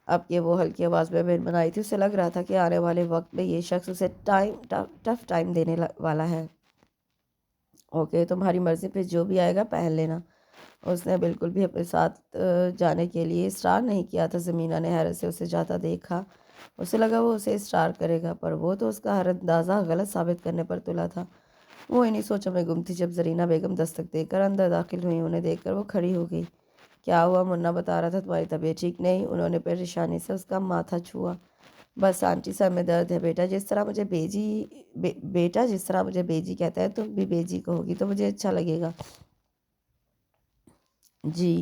اب کہ وہ ہلکی آواز میں بنائی تھی، اسے لگ رہا تھا کہ آنے والے وقت میں یہ شخص اسے ٹف ٹائم دینے والا ہے۔ اوکے، تمہاری مرضی، پھر جو بھی آئے گا پہن لینا۔ اس نے بالکل بھی اپنے ساتھ جانے کے لیے اصرار نہیں کیا تھا۔ زمینہ نے حیرت سے اسے جاتا دیکھا۔ اسے لگا وہ اسے اصرار کرے گا، پر وہ تو اس کا ہر اندازہ غلط ثابت کرنے پر تلا تھا۔ وہ انہی سوچوں میں گم تھی جب زرینہ بیگم دستک دے کر اندر داخل ہوئی۔ انہیں دیکھ کر وہ کھڑی ہو گئی۔ کیا ہوا؟ منا بتا رہا تھا تمہاری طبیعت ٹھیک نہیں۔ انہوں نے پریشانی سے اس کا ماتھا چھوا۔ بس آنٹی، سر میں درد ہے۔ بیٹا جس طرح مجھے بیجی کہتا ہے تم بھی بیجی کہو گی تو مجھے اچھا لگے گا۔ جی،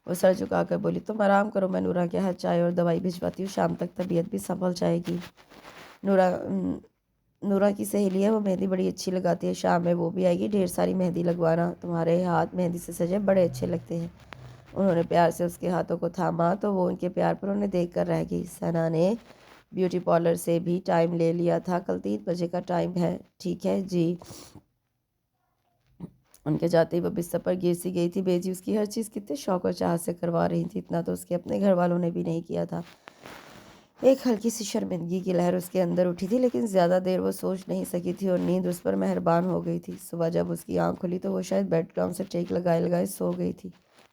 وہ سر جھکا کر بولی۔ تم آرام کرو، میں نورہ کے ہاتھ چائے اور دوائی بھجواتی ہوں، شام تک طبیعت بھی سنبھل جائے گی۔ نورہ کی سہیلی ہے، وہ مہندی بڑی اچھی لگاتی ہے، شام میں وہ بھی آئے گی۔ ڈھیر ساری مہندی لگوانا، تمہارے ہاتھ مہندی سے سجے بڑے اچھے لگتے ہیں۔ انہوں نے پیار سے اس کے ہاتھوں کو تھاما تو وہ ان کے پیار پر انہیں دیکھ کر رہ گئی۔ ثنا نے بیوٹی پارلر سے بھی ٹائم لے لیا تھا، کل 3 بجے کا ٹائم ہے، ٹھیک ہے؟ جی۔ ان کے جاتے ہی وہ بستر پر گر سی گئی تھی۔ بیجی اس کی ہر چیز کتنے شوق اور چاہت سے کروا رہی تھی، اتنا تو اس کے اپنے گھر والوں نے بھی نہیں کیا تھا۔ ایک ہلکی سی شرمندگی کی لہر اس کے اندر اٹھی تھی، لیکن زیادہ دیر وہ سوچ نہیں سکی تھی اور نیند اس پر مہربان ہو گئی تھی۔ صبح جب اس کی آنکھ کھلی تو وہ شاید بیڈ گراؤنڈ سے ٹیک لگائے سو گئی تھی۔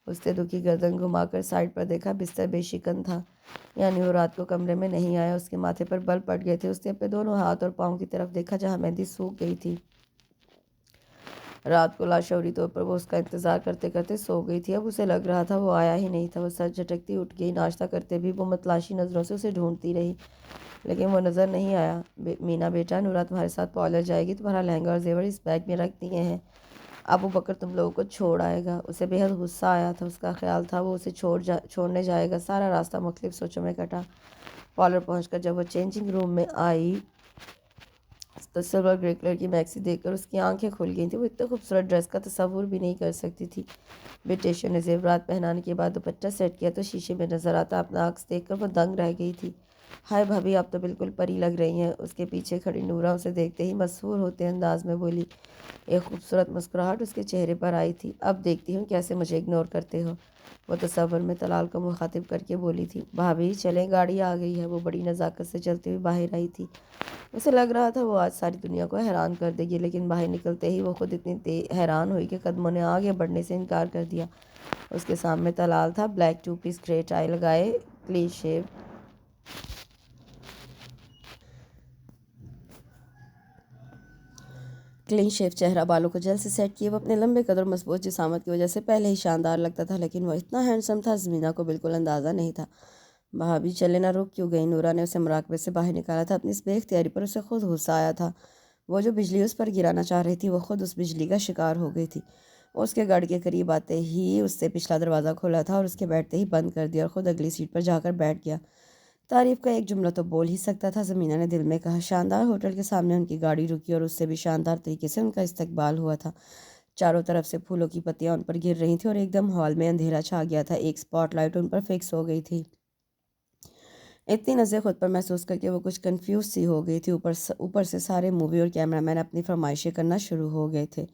اس نے دکھی گردن گھما کر سائڈ پر دیکھا، بستر بے شکن تھا، یعنی وہ رات کو کمرے میں نہیں آیا۔ اس کے ماتھے پر بل پڑ گئے تھے۔ اس نے اپنے دونوں ہاتھ اور پاؤں کی طرف دیکھا جہاں مہندی سوکھ گئی تھی۔ رات کو لاشعوری طور پر وہ اس کا انتظار کرتے کرتے سو گئی تھی۔ اب اسے لگ رہا تھا وہ آیا ہی نہیں تھا۔ وہ سر جھٹکتی اٹھ گئی۔ ناشتہ کرتے بھی وہ متلاشی نظروں سے اسے ڈھونڈتی رہی، لیکن وہ نظر نہیں آیا۔ مینا بیٹا، نورہ تمہارے ساتھ پارلر جائے گی، تمہارا لہنگا اور زیور اس بیگ میں رکھ دیے ہیں۔ ابو بکر تم لوگوں کو چھوڑ آئے گا۔ اسے بے حد غصہ آیا تھا۔ اس کا خیال تھا وہ اسے چھوڑنے جائے گا۔ سارا راستہ مختلف سوچوں میں کٹا۔ پارلر پہنچ کر جب وہ چینجنگ روم میں آئی، تو سلور گرے کلر کی میکسی دیکھ کر اس کی آنکھیں کھل گئی تھیں. وہ اتنے خوبصورت ڈریس کا تصور بھی نہیں کر سکتی تھی. بیٹیشو نے زیورات پہنانے کے بعد دوپٹہ سیٹ کیا تو شیشے میں نظر آتا اپنا عکس دیکھ کر وہ دنگ رہ گئی تھی. ہائے بھابھی، آپ تو بالکل پری لگ رہی ہیں. اس کے پیچھے کھڑی نورا اسے دیکھتے ہی مسحور ہوتے انداز میں بولی. ایک خوبصورت مسکراہٹ اس کے چہرے پر آئی تھی. اب دیکھتی ہوں کیسے مجھے اگنور کرتے ہو. وہ تصور میں طلال کو مخاطب کر کے بولی تھی. بھابھی چلیں، گاڑی آ گئی ہے. وہ بڑی نزاکت سے چلتی ہوئی باہر آئی تھی. اسے لگ رہا تھا وہ آج ساری دنیا کو حیران کر دے گی، لیکن باہر نکلتے ہی وہ خود اتنی حیران ہوئی کہ قدموں نے آگے بڑھنے سے انکار کر دیا. اس کے سامنے طلال تھا، بلیک 2 پیس گرے ٹائی لگائے، کلین شیو چہرہ، بالوں کو جل سے سیٹ کیے. وہ اپنے لمبے قد اور مضبوط جسامت کی وجہ سے پہلے ہی شاندار لگتا تھا، لیکن وہ اتنا ہینڈسم تھا زمینہ کو بالکل اندازہ نہیں تھا. بھابھی چلے نہ، رک کیوں گئی؟ نورا نے اسے مراقبے سے باہر نکالا تھا. اپنی اس بے اختیاری پر اسے خود غصہ آیا تھا. وہ جو بجلی اس پر گرانا چاہ رہی تھی وہ خود اس بجلی کا شکار ہو گئی تھی. اس کے گڑھ کے قریب آتے ہی اس سے پچھلا دروازہ کھولا تھا اور اس کے بیٹھتے ہی بند کر دیا اور خود اگلی سیٹ پر جا کر بیٹھ گیا. تعریف کا ایک جملہ تو بول ہی سکتا تھا، زمینہ نے دل میں کہا. شاندار ہوٹل کے سامنے ان کی گاڑی رکی اور اس سے بھی شاندار طریقے سے ان کا استقبال ہوا تھا. چاروں طرف سے پھولوں کی پتیاں ان پر گر رہی تھیں اور ایک دم ہال میں اندھیرا چھا گیا تھا. ایک سپاٹ لائٹ ان پر فکس ہو گئی تھی. اتنی نظریں خود پر محسوس کر کے وہ کچھ کنفیوز سی ہو گئی تھی. اوپر سے سارے مووی اور کیمرہ مین اپنی فرمائشیں کرنا شروع ہو گئے تھے.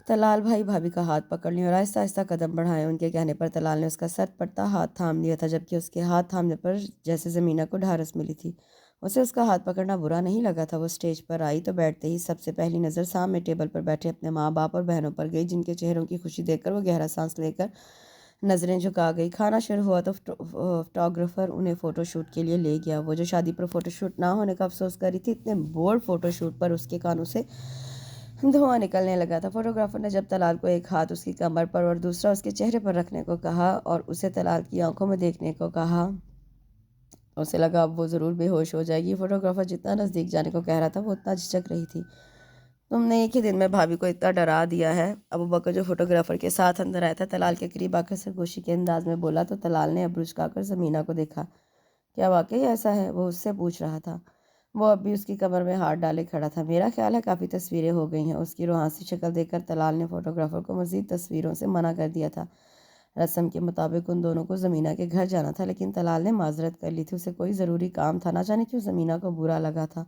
طلال بھائی بھابھی کا ہاتھ پکڑ لیا اور آہستہ آہستہ قدم بڑھائے. ان کے کہنے پر طلال نے اس کا سر پڑتا ہاتھ تھام لیا تھا، جبکہ اس کے ہاتھ تھامنے پر جیسے زمینہ کو ڈھارس ملی تھی. اسے اس کا ہاتھ پکڑنا برا نہیں لگا تھا. وہ اسٹیج پر آئی تو بیٹھتے ہی سب سے پہلی نظر سامنے ٹیبل پر بیٹھے اپنے ماں باپ اور بہنوں پر گئی، جن کے چہروں کی خوشی دیکھ کر وہ گہرا سانس لے کر نظریں جھکا گئی. کھانا شروع ہوا تو فوٹوگرافر انہیں فوٹو شوٹ کے لیے لے گیا. وہ جو شادی پر فوٹو شوٹ نہ ہونے کا افسوس کر رہی تھی، اتنے بورڈ فوٹو شوٹ پر اس کے کانوں سے دھواں نکلنے لگا تھا. فوٹوگرافر نے جب طلال کو ایک ہاتھ اس کی کمر پر اور دوسرا اس کے چہرے پر رکھنے کو کہا اور اسے طلال کی آنکھوں میں دیکھنے کو کہا، اسے لگا اب وہ ضرور بے ہوش ہو جائے گی. فوٹوگرافر جتنا نزدیک جانے کو کہہ رہا تھا وہ اتنا جھجک رہی تھی. تم نے ایک ہی دن میں بھابھی کو اتنا ڈرا دیا ہے. ابوبکر جو فوٹوگرافر کے ساتھ اندر آیا تھا طلال کے قریب آ کر سرگوشی کے انداز میں بولا تو طلال نے ابرو جھکا کر زمینہ کو دیکھا. کیا واقعی ایسا ہے؟ وہ اس سے پوچھ رہا تھا. وہ اب بھی اس کی کمر میں ہاتھ ڈالے کھڑا تھا. میرا خیال ہے کافی تصویریں ہو گئی ہیں. اس کی روحانسی شکل دیکھ کر طلال نے فوٹوگرافر کو مزید تصویروں سے منع کر دیا تھا. رسم کے مطابق ان دونوں کو زمینہ کے گھر جانا تھا، لیکن طلال نے معذرت کر لی تھی. اسے کوئی ضروری کام تھا. نہ جانے کیوں زمینہ کو برا لگا تھا.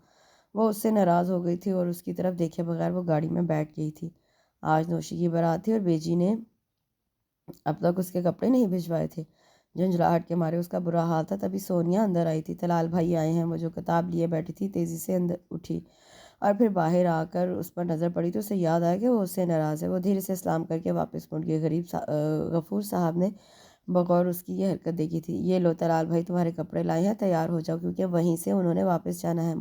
وہ اس سے ناراض ہو گئی تھی اور اس کی طرف دیکھے بغیر وہ گاڑی میں بیٹھ گئی تھی. آج نوشی کی بارات تھی اور بیجی نے اب تک اس کے کپڑے نہیں بھجوائے تھے. جھنجھلاہٹ کے مارے اس کا برا حال تھا. تبھی سونیا اندر آئی تھی. طلال بھائی آئے ہیں. وہ جو کتاب لیے بیٹھی تھی تیزی سے اندر اٹھی اور پھر باہر آ کر اس پر نظر پڑی تو اسے یاد آیا کہ وہ اس سے ناراض ہے. وہ دھیرے سے سلام کر کے واپس مڑ گئی. غفور صاحب نے بغور اس کی یہ حرکت دیکھی تھی. یہ لو طلال بھائی تمہارے کپڑے لائے ہیں، تیار ہو جاؤ، کیونکہ وہیں سے انہوں نے واپس جانا ہے.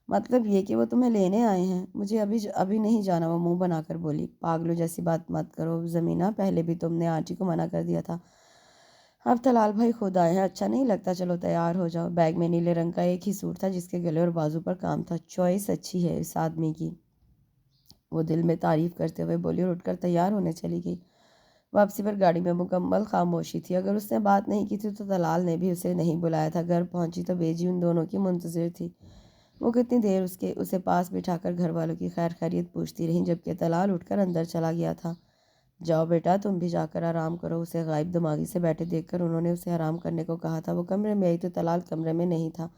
مطلب یہ کہ وہ تمہیں لینے آئے ہیں. مجھے ابھی نہیں جانا، وہ منہ بنا کر بولی. پاگلوں جیسی بات مت کرو زمینہ، پہلے بھی تم نے آنٹی کو منع کر دیا تھا. اب طلال بھائی خود آئے ہیں، اچھا نہیں لگتا. چلو تیار ہو جاؤ. بیگ میں نیلے رنگ کا ایک ہی سوٹ تھا جس کے گلے اور بازو پر کام تھا. چوائس اچھی ہے اس آدمی کی، وہ دل میں تعریف کرتے ہوئے بولی اور اٹھ کر تیار ہونے چلی گئی. واپسی پر گاڑی میں مکمل خاموشی تھی. اگر اس نے بات نہیں کی تھی تو طلال نے بھی اسے نہیں بلایا تھا. گھر پہنچی تو بیجی ان دونوں کی منتظر تھی. وہ کتنی دیر اسے پاس بٹھا کر گھر والوں کی خیر خیریت پوچھتی رہیں، جبکہ طلال اٹھ کر اندر چلا گیا تھا. جاؤ بیٹا، تم بھی جا کر آرام کرو. اسے غائب دماغی سے بیٹھے دیکھ کر انہوں نے اسے آرام کرنے کو کہا تھا. وہ کمرے میں آئی تو طلال کمرے میں نہیں تھا.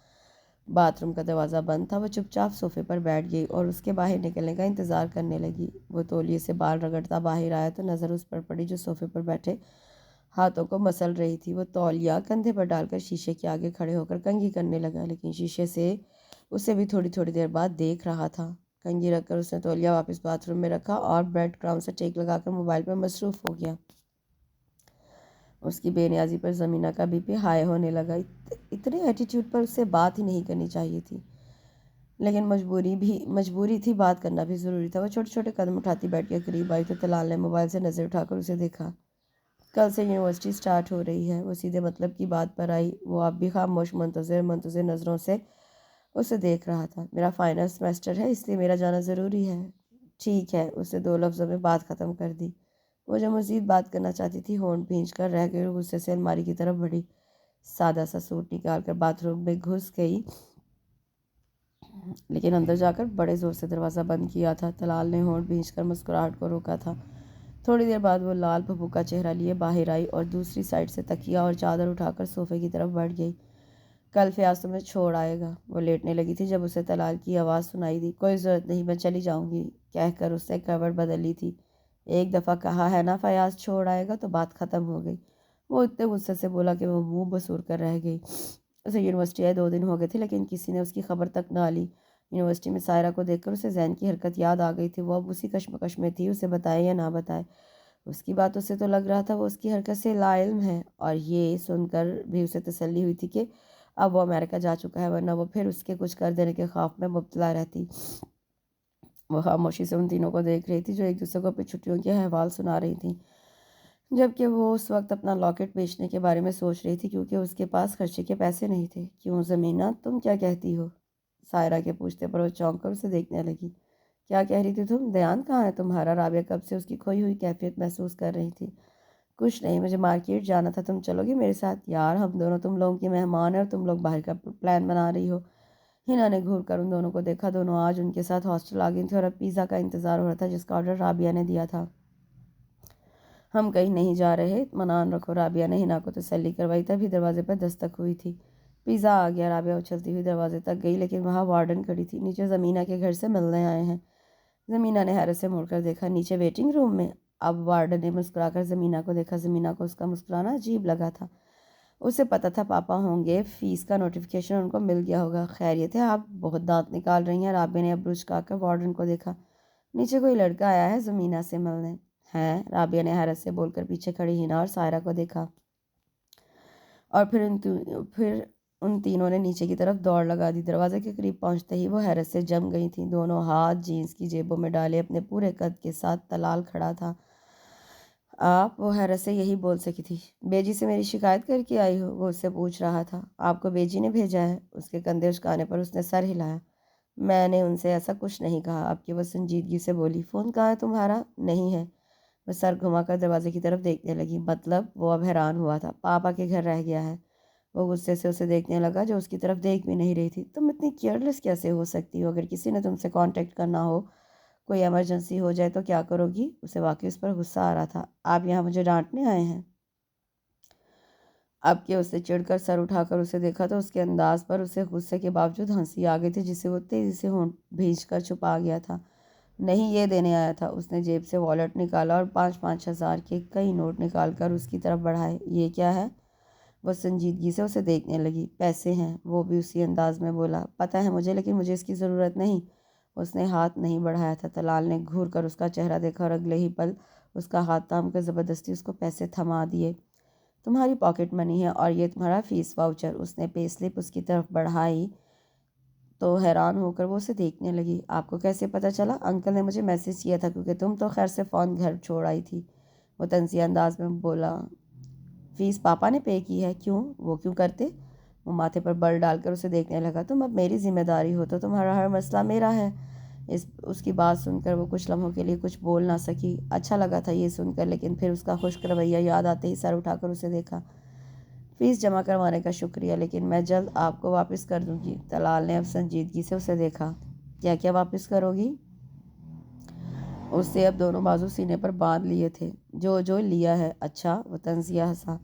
باتھ روم کا دروازہ بند تھا. وہ چپ چاپ صوفے پر بیٹھ گئی اور اس کے باہر نکلنے کا انتظار کرنے لگی. وہ تولیے سے بال رگڑتا باہر آیا تو نظر اس پر پڑی جو صوفے پر بیٹھے ہاتھوں کو مسل رہی تھی. وہ تولیہ کندھے پر ڈال کر شیشے کے آگے کھڑے ہو کر کنگھی کرنے لگا، لیکن شیشے سے اسے بھی تھوڑی تھوڑی دیر بعد دیکھ رہا تھا. کنگھی رکھ کر اس نے تولیہ واپس باتھ روم میں رکھا اور بریڈ کراؤن سے ٹیک لگا کر موبائل پر مصروف ہو گیا. اس کی بے نیازی پر زمینہ کا بی پی ہائی ہونے لگا. اتنے ایٹیٹیوڈ پر اس سے بات ہی نہیں کرنی چاہیے تھی، لیکن مجبوری تھی، بات کرنا بھی ضروری تھا. وہ چھوٹے چھوٹے قدم اٹھاتی بیٹھ کے قریب آئی تو طلال نے موبائل سے نظر اٹھا کر اسے دیکھا. کل سے یونیورسٹی سٹارٹ ہو رہی ہے. وہ سیدھے مطلب کی بات پر آئی. وہ اب بھی خاموش منتظر نظروں سے اسے دیکھ رہا تھا. میرا فائنل سیمسٹر ہے، اس لیے میرا جانا ضروری ہے. ٹھیک ہے، اسے 2 لفظوں میں بات ختم کر دی. وہ جو مزید بات کرنا چاہتی تھی ہونٹ بھینچ کر رہ گئی اور غصے سے الماری کی طرف بڑھی. سادہ سا سوٹ نکال کر باتھ روم میں گھس گئی لیکن اندر جا کر بڑے زور سے دروازہ بند کیا تھا۔ طلال نے ہونٹ بھینچ کر مسکراہٹ کو روکا تھا۔ تھوڑی دیر بعد وہ لال بھبو کا چہرہ لیے باہر آئی اور دوسری سائڈ سے تکیہ اور چادر اٹھا کر صوفے کی طرف بڑھ گئی۔ کل فیاض تمہیں چھوڑ آئے گا۔ وہ لیٹنے لگی تھی جب اسے طلال کی آواز سنائی دی۔ کوئی ضرورت نہیں، میں چلی جاؤں گی کہہ کر اس نے کروٹ بدل لی تھی۔ ایک دفعہ کہا ہے نا فیاض چھوڑ آئے گا، تو بات ختم ہو گئی۔ وہ اتنے غصے سے بولا کہ وہ منہ بسور کر رہ گئی۔ اسے یونیورسٹی آئے 2 دن ہو گئے تھے، لیکن کسی نے اس کی خبر تک نہ لی۔ یونیورسٹی میں سائرہ کو دیکھ کر اسے زین کی حرکت یاد آ گئی تھی۔ وہ اب اسی کشمکش میں تھی، اسے بتائے یا نہ بتائے۔ اس کی باتوں سے تو لگ رہا تھا وہ اس کی حرکت سے لا علم ہے، اور یہ سن کر بھی اسے تسلی ہوئی تھی کہ اب وہ امریکہ جا چکا ہے، ورنہ وہ پھر اس کے کچھ کر دینے کے خوف میں مبتلا رہتی۔ وہ خاموشی سے ان تینوں کو دیکھ رہی تھی جو ایک دوسرے کو اپنی چھٹیوں کے احوال سنا رہی تھیں، جبکہ وہ اس وقت اپنا لاکٹ بیچنے کے بارے میں سوچ رہی تھی کیونکہ اس کے پاس خرچے کے پیسے نہیں تھے۔ کیوں زمینہ، تم کیا کہتی ہو؟ سائرہ کے پوچھتے پر وہ چونک کر اسے دیکھنے لگی۔ کیا کہہ رہی تھی تم؟ دیان کہاں ہے تمہارا؟ رابعہ کب سے اس کی کھوئی ہوئی کیفیت محسوس کر رہی تھی۔ کچھ نہیں، مجھے مارکیٹ جانا تھا، تم چلو گی میرے ساتھ؟ یار ہم دونوں تم لوگوں کی مہمان ہیں اور تم لوگ باہر کا پلان بنا رہی ہو۔ ہنا نے گھور کر ان دونوں کو دیکھا۔ دونوں آج ان کے ساتھ ہاسٹل آ گئی تھیں اور اب پیزا کا انتظار ہو رہا تھا جس کا آرڈر رابعہ نے دیا تھا۔ ہم کہیں نہیں جا رہے، اطمینان رکھو، رابعہ نے ہنا کو تسلی کروائی۔ تبھی دروازے پر دستک ہوئی تھی۔ پیزا آ گیا۔ رابعہ اچھلتی ہوئی دروازے تک گئی، لیکن وہاں وارڈن کھڑی تھی۔ نیچے زمینہ کے گھر سے ملنے آئے ہیں۔ زمینہ نے حیرت سے مڑ کر دیکھا۔ نیچے ویٹنگ روم میں؟ اب وارڈن نے مسکرا کر زمینہ کو دیکھا۔ زمینہ کو اس کا مسکرانا عجیب لگا تھا۔ اسے پتہ تھا پاپا ہوں گے، فیس کا نوٹیفیکیشن ان کو مل گیا ہوگا۔ خیریت ہے؟ آپ بہت دانت نکال رہی ہیں۔ رابعہ نے ابروچ کھا کر وارڈن کو دیکھا۔ نیچے کوئی لڑکا آیا ہے زمینہ سے ملنے؟ ہیں؟ رابعہ نے حیرت سے بول کر پیچھے کھڑی ہنا اور سائرہ کو دیکھا، اور پھر ان تینوں نے نیچے کی طرف دوڑ لگا دی۔ دروازے کے قریب پہنچتے ہی وہ حیرت سے جم گئی تھیں۔ دونوں ہاتھ جینس کی جیبوں میں ڈالے اپنے پورے قد کے ساتھ طلال کھڑا تھا۔ آپ؟ وہ حیرت سے یہی بول سکی تھی۔ بیجی سے میری شکایت کر کے آئی ہو؟ وہ اس سے پوچھ رہا تھا۔ آپ کو بیجی نے بھیجا ہے؟ اس کے کندھے اچکانے پر اس نے سر ہلایا۔ میں نے ان سے ایسا کچھ نہیں کہا آپ کی، وہ سنجیدگی سے بولی۔ فون کہاں ہے تمہارا؟ نہیں ہے۔ وہ سر گھما کر دروازے کی طرف دیکھنے لگی۔ مطلب؟ وہ اب حیران ہوا تھا۔ پاپا کے گھر رہ گیا ہے۔ وہ غصے سے اسے دیکھنے لگا جو اس کی طرف دیکھ بھی نہیں رہی تھی۔ تم اتنی کیئرلیس کیسے ہو سکتی ہو؟ اگر کسی نے تم سے کانٹیکٹ کرنا ہو، کوئی ایمرجنسی ہو جائے تو کیا کرو گی؟ اسے واقعی اس پر غصہ آ رہا تھا۔ آپ یہاں مجھے ڈانٹنے آئے ہیں؟ اب کہ اس نے چڑھ کر سر اٹھا کر اسے دیکھا تو اس کے انداز پر اسے غصے کے باوجود ہنسی آ گئی تھی، جسے وہ تیزی سے ہونٹ بھینچ کر چھپا گیا تھا۔ نہیں، یہ دینے آیا تھا۔ اس نے جیب سے والٹ نکالا اور 5-5 ہزار کے کئی نوٹ نکال کر اس کی طرف بڑھائے۔ یہ کیا ہے؟ وہ سنجیدگی سے اسے دیکھنے لگی۔ پیسے ہیں، وہ بھی اسی انداز میں بولا۔ پتہ ہے مجھے، لیکن مجھے اس کی ضرورت نہیں۔ اس نے ہاتھ نہیں بڑھایا تھا۔ طلال نے گھور کر اس کا چہرہ دیکھا اور اگلے ہی پل اس کا ہاتھ تھام کر زبردستی اس کو پیسے تھما دیے۔ تمہاری پاکٹ منی ہے اور یہ تمہارا فیس واؤچر۔ اس نے پے سلپ اس کی طرف بڑھائی تو حیران ہو کر وہ اسے دیکھنے لگی۔ آپ کو کیسے پتہ چلا؟ انکل نے مجھے میسج کیا تھا، کیونکہ تم تو خیر سے فون گھر چھوڑ آئی تھی۔ وہ طنزیہ انداز میں بولا۔ فیس پاپا نے پے کی ہے؟ کیوں؟ وہ کیوں کرتے؟ وہ ماتھے پر بل ڈال کر اسے دیکھنے لگا۔ تم اب میری ذمہ داری ہو تو تمہارا ہر مسئلہ میرا ہے۔ اس کی بات سن کر وہ کچھ لمحوں کے لیے کچھ بول نہ سکی۔ اچھا لگا تھا یہ سن کر، لیکن پھر اس کا خشک رویہ یاد آتے ہی سر اٹھا کر اسے دیکھا۔ فیس جمع کروانے کا شکریہ، لیکن میں جلد آپ کو واپس کر دوں گی۔ طلال نے اب سنجیدگی سے اسے دیکھا۔ کیا کیا واپس کرو گی؟ اس سے اب دونوں بازو سینے پر باندھ لیے تھے۔ جو لیا ہے۔ اچھا؟ وہ طنزیہ ہنسا۔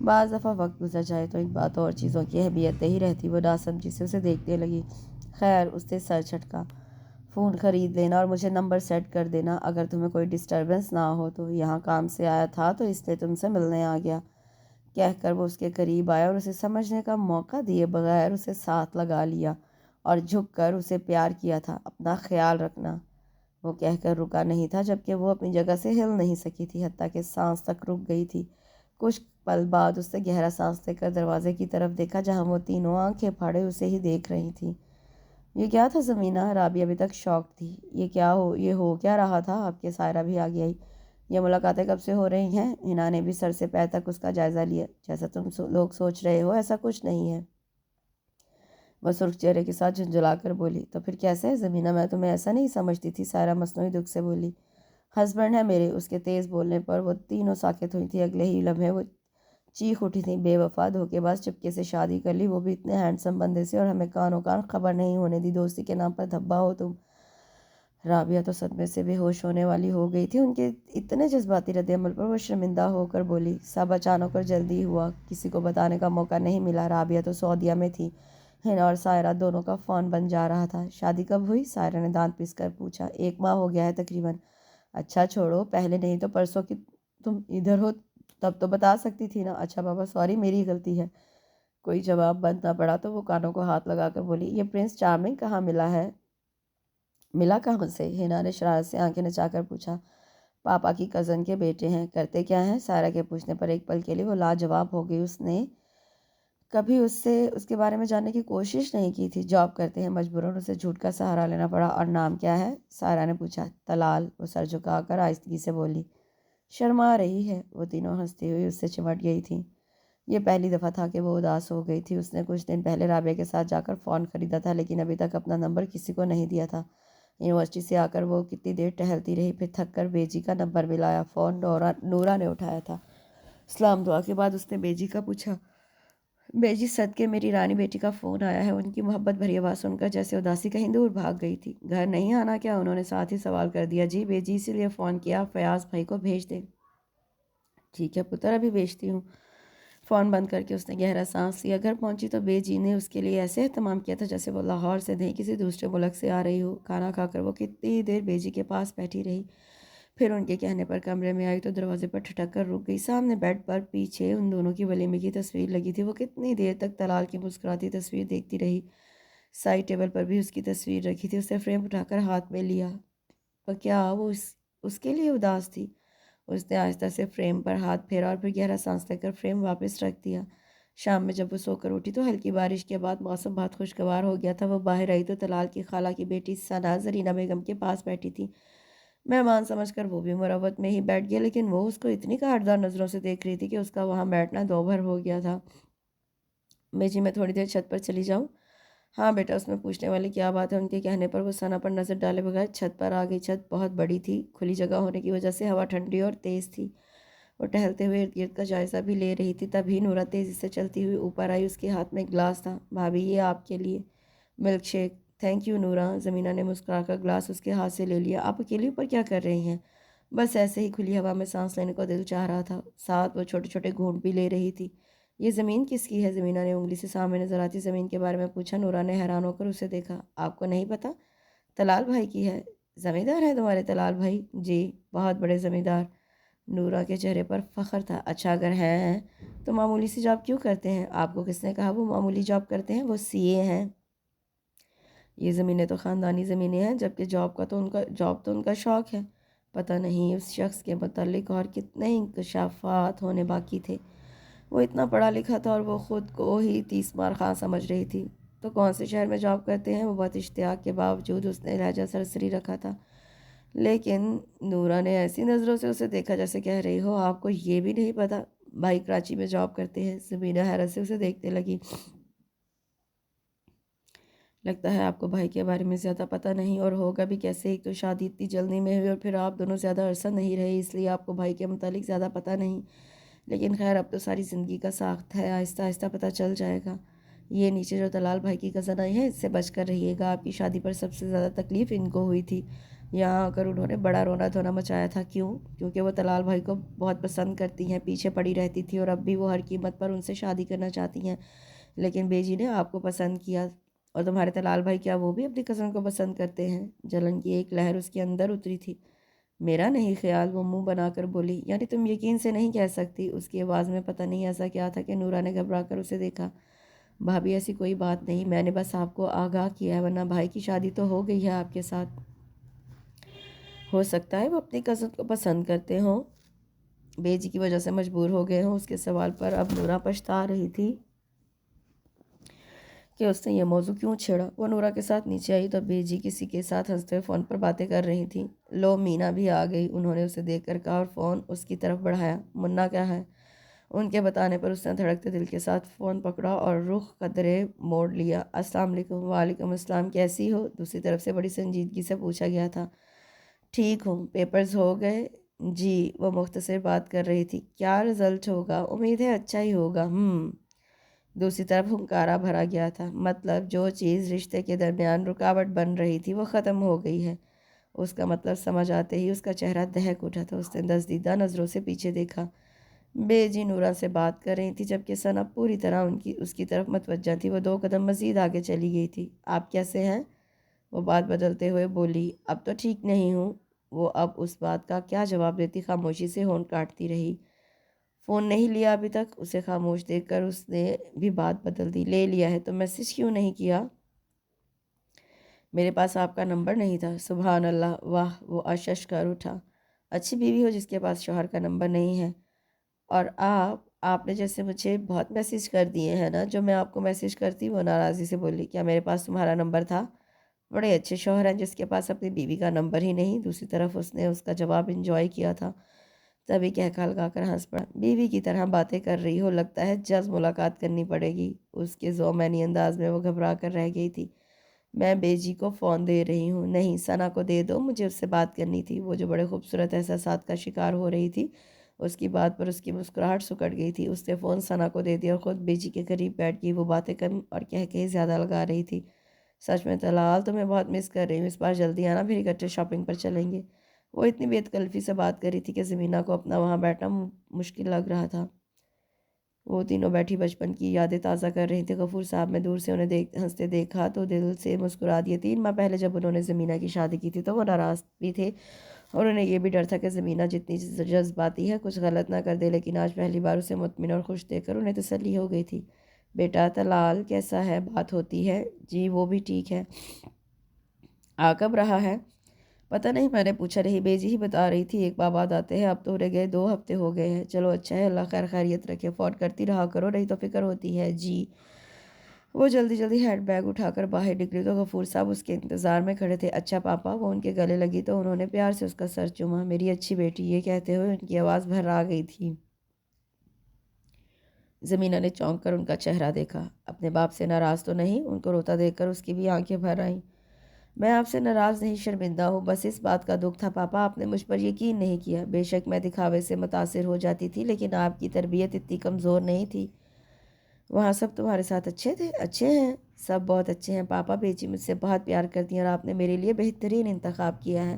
بعض دفعہ وقت گزر جائے تو ان باتوں اور چیزوں کی اہمیت نہیں رہتی۔ وہ ناسمجھی سے اسے دیکھنے لگی۔ خیر، اس نے سر جھٹکا۔ فون خرید لینا اور مجھے نمبر سیٹ کر دینا اگر تمہیں کوئی ڈسٹربنس نہ ہو تو۔ یہاں کام سے آیا تھا تو اس لیے تم سے ملنے آ گیا، کہہ کر وہ اس کے قریب آیا اور اسے سمجھنے کا موقع دیے بغیر اسے ساتھ لگا لیا اور جھک کر اسے پیار کیا تھا۔ اپنا خیال رکھنا، وہ کہہ کر رکا نہیں تھا، جبکہ وہ اپنی جگہ سے ہل نہیں سکی تھی، حتیٰ کہ سانس تک رک گئی تھی۔ کچھ پل بعد اس نے گہرا سانس لے کر دروازے کی طرف دیکھا، جہاں وہ تینوں آنکھیں پھاڑے اسے ہی دیکھ رہی تھیں۔ یہ کیا تھا زمینہ؟ رابعہ ابھی تک شاک تھی۔ یہ ہو کیا رہا تھا؟ آپ کے سائرہ بھی آ گئی۔ یہ ملاقاتیں کب سے ہو رہی ہیں؟ ہنا نے بھی سر سے پیر تک اس کا جائزہ لیا۔ جیسا تم لوگ سوچ رہے ہو ایسا کچھ نہیں ہے، وہ سرخ چہرے کے ساتھ جھنجھلا کر بولی۔ تو پھر کیسے ہے زمینہ؟ میں تمہیں ایسا نہیں سمجھتی تھی، سائرہ مصنوعی دکھ سے بولی۔ ہسبینڈ ہے میرے۔ اس کے تیز بولنے پر وہ تینوں ساکت ہوئی تھی۔ اگلے ہی لمحے وہ چیخ اٹھی تھی، بے وفا دھوکے باز، چپکے سے شادی کر لی، وہ بھی اتنے ہینڈسم بندے سے، اور ہمیں کانوں کان خبر نہیں ہونے دی، دوستی کے نام پر دھبا ہو تم۔ رابعہ تو صدمے سے بے ہوش ہونے والی ہو گئی تھی، ان کے اتنے جذباتی رد عمل پر وہ شرمندہ ہو کر بولی، سب اچانک اور جلدی ہوا، کسی کو بتانے کا موقع نہیں ملا۔ رابعہ تو سعودیہ میں تھی، ہنا اور سائرہ دونوں کا فون بن جا رہا تھا۔ شادی کب ہوئی؟ سائرہ نے دانت پیس کر پوچھا۔ 1 ماہ ہو گیا ہے تقریباً۔ اچھا چھوڑو، پہلے نہیں تو پرسوں کی تم ادھر ہو تب تو بتا سکتی تھی نا۔ اچھا بابا سوری، میری غلطی ہے۔ کوئی جواب بند نہ پڑا تو وہ کانوں کو ہاتھ لگا کر بولی، یہ پرنس چارمنگ کہاں ملا کہاں سے؟ ہنا نے شرارت سے آنکھیں نچا کر پوچھا۔ پاپا کی کزن کے بیٹے ہیں، کرتے کیا ہیں؟ سائرہ کے پوچھنے پر ایک پل کے لیے وہ لاجواب ہو گئی، اس نے کبھی اس کے بارے میں جاننے کی کوشش نہیں کی تھی۔ جاب کرتے ہیں، مجبوراً اسے جھوٹ کا سہارا لینا پڑا۔ اور نام کیا ہے؟ سائرہ نے پوچھا۔ طلال، وہ سر جھکا کر آہستگی سے بولی۔ شرما رہی ہے، وہ تینوں ہنستی ہوئی اس سے چمٹ گئی تھیں۔ یہ پہلی دفعہ تھا کہ وہ اداس ہو گئی تھی۔ اس نے کچھ دن پہلے رابعہ کے ساتھ جا کر فون خریدا تھا، لیکن ابھی تک اپنا نمبر کسی کو نہیں دیا تھا۔ یونیورسٹی سے آ کر وہ کتنی دیر ٹہلتی رہی، پھر تھک کر بیجی کا نمبر ملایا۔ فون نورا نے اٹھایا تھا۔ سلام دعا کے بعد اس نے بیجی کا پوچھا۔ بیجی، صدقے میری رانی بیٹی کا فون آیا ہے۔ ان کی محبت بھری آواز سن کر جیسے اداسی کہیں دور بھاگ گئی تھی۔ گھر نہیں آنا کیا؟ انہوں نے ساتھ ہی سوال کر دیا۔ جی بیجی، اسی لیے فون کیا، فیاض بھائی کو بھیج دیں۔ ٹھیک ہے پتر، ابھی بھیجتی ہوں۔ فون بند کر کے اس نے گہرا سانس لیا۔ گھر پہنچی تو بیجی نے اس کے لیے ایسے اہتمام کیا تھا جیسے وہ لاہور سے نہیں کسی دوسرے ملک سے آ رہی ہو۔ کھانا کھا کر وہ کتنی دیر بیجی کے پاس بیٹھی رہی، پھر ان کے کہنے پر کمرے میں آئی تو دروازے پر ٹھٹک کر رک گئی۔ سامنے بیڈ پر پیچھے ان دونوں کی ولیمے کی تصویر لگی تھی۔ وہ کتنی دیر تک طلال کی مسکراتی تصویر دیکھتی رہی۔ سائڈ ٹیبل پر بھی اس کی تصویر رکھی تھی۔ اس نے فریم اٹھا کر ہاتھ میں لیا۔ پر کیا وہ اس کے لیے اداس تھی؟ اس نے آہستہ سے فریم پر ہاتھ پھیرا اور پھر گہرا سانس لے کر فریم واپس رکھ دیا۔ شام میں جب وہ سو کر اٹھی تو ہلکی بارش کے بعد موسم بہت خوشگوار ہو گیا تھا۔ وہ باہر آئی تو طلال کی خالہ کی بیٹی ثنا زرینہ بیگم کے پاس بیٹھی تھی۔ مہمان سمجھ کر وہ بھی مروت میں ہی بیٹھ گیا، لیکن وہ اس کو اتنی کاٹدار نظروں سے دیکھ رہی تھی کہ اس کا وہاں بیٹھنا دو بھر ہو گیا تھا۔ بیجی، میں تھوڑی دیر چھت پر چلی جاؤں؟ ہاں بیٹا، اس میں پوچھنے والی کیا بات ہے؟ ان کے کہنے پر وہ ثنا پر نظر ڈالے بغیر چھت پر آ گئی۔ چھت بہت بڑی تھی، کھلی جگہ ہونے کی وجہ سے ہوا ٹھنڈی اور تیز تھی۔ وہ ٹہلتے ہوئے ارد گرد کا جائزہ بھی لے رہی تھی، تبھی نورا تیزی سے چلتی ہوئی اوپر آئی۔ اس کے ہاتھ میں ایک گلاس تھا۔ بھابھی، یہ آپ کے لیے ملک شیک۔ تھینک یو نورا۔ زمینہ نے مسکرا کر گلاس اس کے ہاتھ سے لے لیا۔ آپ اکیلی اوپر کیا کر رہی ہیں؟ بس ایسے ہی، کھلی ہوا میں سانس لینے کو دل چاہ رہا تھا، ساتھ وہ چھوٹے چھوٹے گھونٹ بھی لے رہی تھی۔ یہ زمین کس کی ہے؟ زمینہ نے انگلی سے سامنے نظر آتی زمین کے بارے میں پوچھا۔ نورا نے حیران ہو کر اسے دیکھا۔ آپ کو نہیں پتہ؟ طلال بھائی کی ہے۔ زمیندار ہیں تمہارے طلال بھائی؟ جی، بہت بڑے زمیندار۔ نورا کے چہرے پر فخر تھا۔ اچھا، اگر ہیں تو معمولی سی جاب کیوں کرتے ہیں؟ آپ کو کس نے کہا وہ معمولی جاب کرتے ہیں؟ وہ سی اے ہیں۔ یہ زمینیں تو خاندانی زمینیں ہیں، جبکہ جاب تو ان کا شوق ہے۔ پتہ نہیں اس شخص کے متعلق اور کتنے انکشافات ہونے باقی تھے۔ وہ اتنا پڑھا لکھا تھا اور وہ خود کو ہی 30 مار خاں سمجھ رہی تھی۔ تو کون سے شہر میں جاب کرتے ہیں؟ وہ بہت اشتیاق کے باوجود اس نے لہجہ سرسری رکھا تھا، لیکن نورا نے ایسی نظروں سے اسے دیکھا جیسے کہہ رہی ہو آپ کو یہ بھی نہیں پتہ؟ بھائی کراچی میں جاب کرتے ہیں۔ زمینہ حیرت سے اسے دیکھنے لگی۔ لگتا ہے آپ کو بھائی کے بارے میں زیادہ پتہ نہیں، اور ہوگا بھی کیسے؟ ایک تو شادی اتنی جلدی میں ہوئی اور پھر آپ دونوں زیادہ عرصہ نہیں رہے، اس لیے آپ کو بھائی کے متعلق زیادہ پتہ نہیں۔ لیکن خیر، اب تو ساری زندگی کا ساخت ہے، آہستہ آہستہ پتہ چل جائے گا۔ یہ نیچے جو طلال بھائی کی کزن آئی ہے، اس سے بچ کر رہیے گا۔ آپ کی شادی پر سب سے زیادہ تکلیف ان کو ہوئی تھی۔ یہاں آ کر انہوں نے بڑا رونا دھونا مچایا تھا۔ کیوں؟ کیونکہ وہ طلال بھائی کو بہت پسند کرتی ہیں، پیچھے پڑی رہتی تھی، اور اب بھی وہ ہر قیمت پر ان سے شادی کرنا چاہتی ہیں۔ لیکن بیجی نے آپ کو پسند کیا، اور تمہارے طلال بھائی کیا وہ بھی اپنی کزن کو پسند کرتے ہیں؟ جلن کی ایک لہر اس کے اندر اتری تھی۔ میرا نہیں خیال، وہ منہ بنا کر بولی۔ یعنی تم یقین سے نہیں کہہ سکتی؟ اس کی آواز میں پتہ نہیں ایسا کیا تھا کہ نورا نے گھبرا کر اسے دیکھا۔ بھابھی، ایسی کوئی بات نہیں، میں نے بس آپ کو آگاہ کیا ہے، ورنہ بھائی کی شادی تو ہو گئی ہے آپ کے ساتھ۔ ہو سکتا ہے وہ اپنی کزن کو پسند کرتے ہوں، بیجی کی وجہ سے مجبور ہو گئے ہوں۔ اس کے سوال پر اب نورا پچھتا رہی تھی کہ اس نے یہ موضوع کیوں چھیڑا۔ وہ نورا کے ساتھ نیچے آئی تو بیجی کسی کے ساتھ ہنستے ہوئے فون پر باتیں کر رہی تھی۔ لو، مینا بھی آ گئی، انہوں نے اسے دیکھ کر کہا اور فون اس کی طرف بڑھایا۔ منا کیا ہے؟ ان کے بتانے پر اس نے دھڑکتے دل کے ساتھ فون پکڑا اور رخ قدرے موڑ لیا۔ السلام علیکم۔ وعلیکم السلام، کیسی ہو؟ دوسری طرف سے بڑی سنجیدگی سے پوچھا گیا تھا۔ ٹھیک ہوں۔ پیپرز ہو گئے؟ جی، وہ مختصر بات کر رہی تھی۔ کیا رزلٹ ہوگا؟ امید ہے اچھا ہی ہوگا۔ دوسری طرف ہنکارا بھرا گیا تھا۔ مطلب جو چیز رشتے کے درمیان رکاوٹ بن رہی تھی وہ ختم ہو گئی ہے۔ اس کا مطلب سمجھ آتے ہی اس کا چہرہ دہک اٹھا تھا۔ اس نے دزدیدہ نظروں سے پیچھے دیکھا۔ بے جی نورا سے بات کر رہی تھی جبکہ ثنا پوری طرح اس کی طرف متوجہ تھی۔ وہ 2 قدم مزید آگے چلی گئی تھی۔ آپ کیسے ہیں؟ وہ بات بدلتے ہوئے بولی۔ اب تو ٹھیک نہیں ہوں۔ وہ اب اس بات کا کیا جواب دیتی، خاموشی سے ہونٹ کاٹتی رہی۔ فون نہیں لیا ابھی تک؟ اسے خاموش دیکھ کر اس نے بھی بات بدل دی۔ لے لیا ہے تو میسج کیوں نہیں کیا؟ میرے پاس آپ کا نمبر نہیں تھا۔ سبحان اللہ، واہ! وہ اشش کر اٹھا۔ اچھی بیوی ہو جس کے پاس شوہر کا نمبر نہیں ہے۔ اور آپ نے جیسے مجھے بہت میسج کر دیے ہیں نا، جو میں آپ کو میسج کرتی وہ ناراضی سے بولی۔ کیا میرے پاس تمہارا نمبر تھا؟ بڑے اچھے شوہر ہیں جس کے پاس اپنی بیوی کا نمبر ہی نہیں۔ دوسری طرف اس نے اس کا جواب انجوائے کیا تھا، تبھی کہکھا لگا کر ہنس پڑا۔ بیوی کی طرح باتیں کر رہی ہو، لگتا ہے جلد ملاقات کرنی پڑے گی۔ اس کے ذومینی انداز میں وہ گھبرا کر رہ گئی تھی۔ میں بے جی کو فون دے رہی ہوں۔ نہیں، ثنا کو دے دو، مجھے اس سے بات کرنی تھی۔ وہ جو بڑے خوبصورت احساسات کا شکار ہو رہی تھی، اس کی بات پر اس کی مسکراہٹ سکڑ گئی تھی۔ اس نے فون ثنا کو دے دیا اور خود بے جی کے قریب بیٹھ گئی۔ وہ باتیں کم اور کہہ کے زیادہ لگا رہی تھی۔ سچ میں طلال، تمہیں بہت مس کر رہی ہوں۔ اس بار جلدی آنا، پھر اکٹھے شاپنگ پر چلیں گے۔ وہ اتنی بے تکلفی سے بات کر رہی تھی کہ زمینہ کو اپنا وہاں بیٹھنا مشکل لگ رہا تھا۔ وہ تینوں بیٹھی بچپن کی یادیں تازہ کر رہی تھی۔ غفور صاحب نے دور سے انہیں ہنستے دیکھا تو دل سے مسکرا دیے۔ 3 ماہ پہلے جب انہوں نے زمینہ کی شادی کی تھی تو وہ ناراض بھی تھے اور انہیں یہ بھی ڈر تھا کہ زمینہ جتنی جذباتی ہے کچھ غلط نہ کر دے، لیکن آج پہلی بار اسے مطمئن اور خوش دیکھ کر انہیں تسلی ہو گئی تھی۔ بیٹا طلال کیسا ہے؟ بات ہوتی ہے؟ جی وہ بھی ٹھیک ہے۔ آ کب رہا ہے؟ پتہ نہیں، میں نے پوچھا نہیں، بیجی ہی بتا رہی تھی 1 ماہ بعد آتے ہیں۔ اب تو رہ گئے 2 ہفتے ہو گئے ہیں۔ چلو اچھا ہے، اللہ خیر خیریت رکھے۔ فون کرتی رہا کرو، نہیں تو فکر ہوتی ہے۔ جی۔ وہ جلدی جلدی ہینڈ بیگ اٹھا کر باہر نکلی تو غفور صاحب اس کے انتظار میں کھڑے تھے۔ اچھا پاپا؟ وہ ان کے گلے لگی تو انہوں نے پیار سے اس کا سر چوما۔ میری اچھی بیٹی، یہ کہتے ہوئے ان کی آواز بھر آ گئی تھی۔ زمینہ نے چونک کر ان کا چہرہ دیکھا۔ اپنے باپ سے ناراض تو نہیں؟ ان کو روتا دیکھ کر اس کی بھی آنکھیں بھر آئیں۔ میں آپ سے ناراض نہیں، شرمندہ ہوں، بس اس بات کا دکھ تھا پاپا، آپ نے مجھ پر یقین نہیں کیا۔ بے شک میں دکھاوے سے متاثر ہو جاتی تھی، لیکن آپ کی تربیت اتنی کمزور نہیں تھی۔ وہاں سب تمہارے ساتھ اچھے تھے؟ اچھے ہیں، سب بہت اچھے ہیں پاپا۔ بیچی مجھ سے بہت پیار کرتی ہیں اور آپ نے میرے لیے بہترین انتخاب کیا ہے۔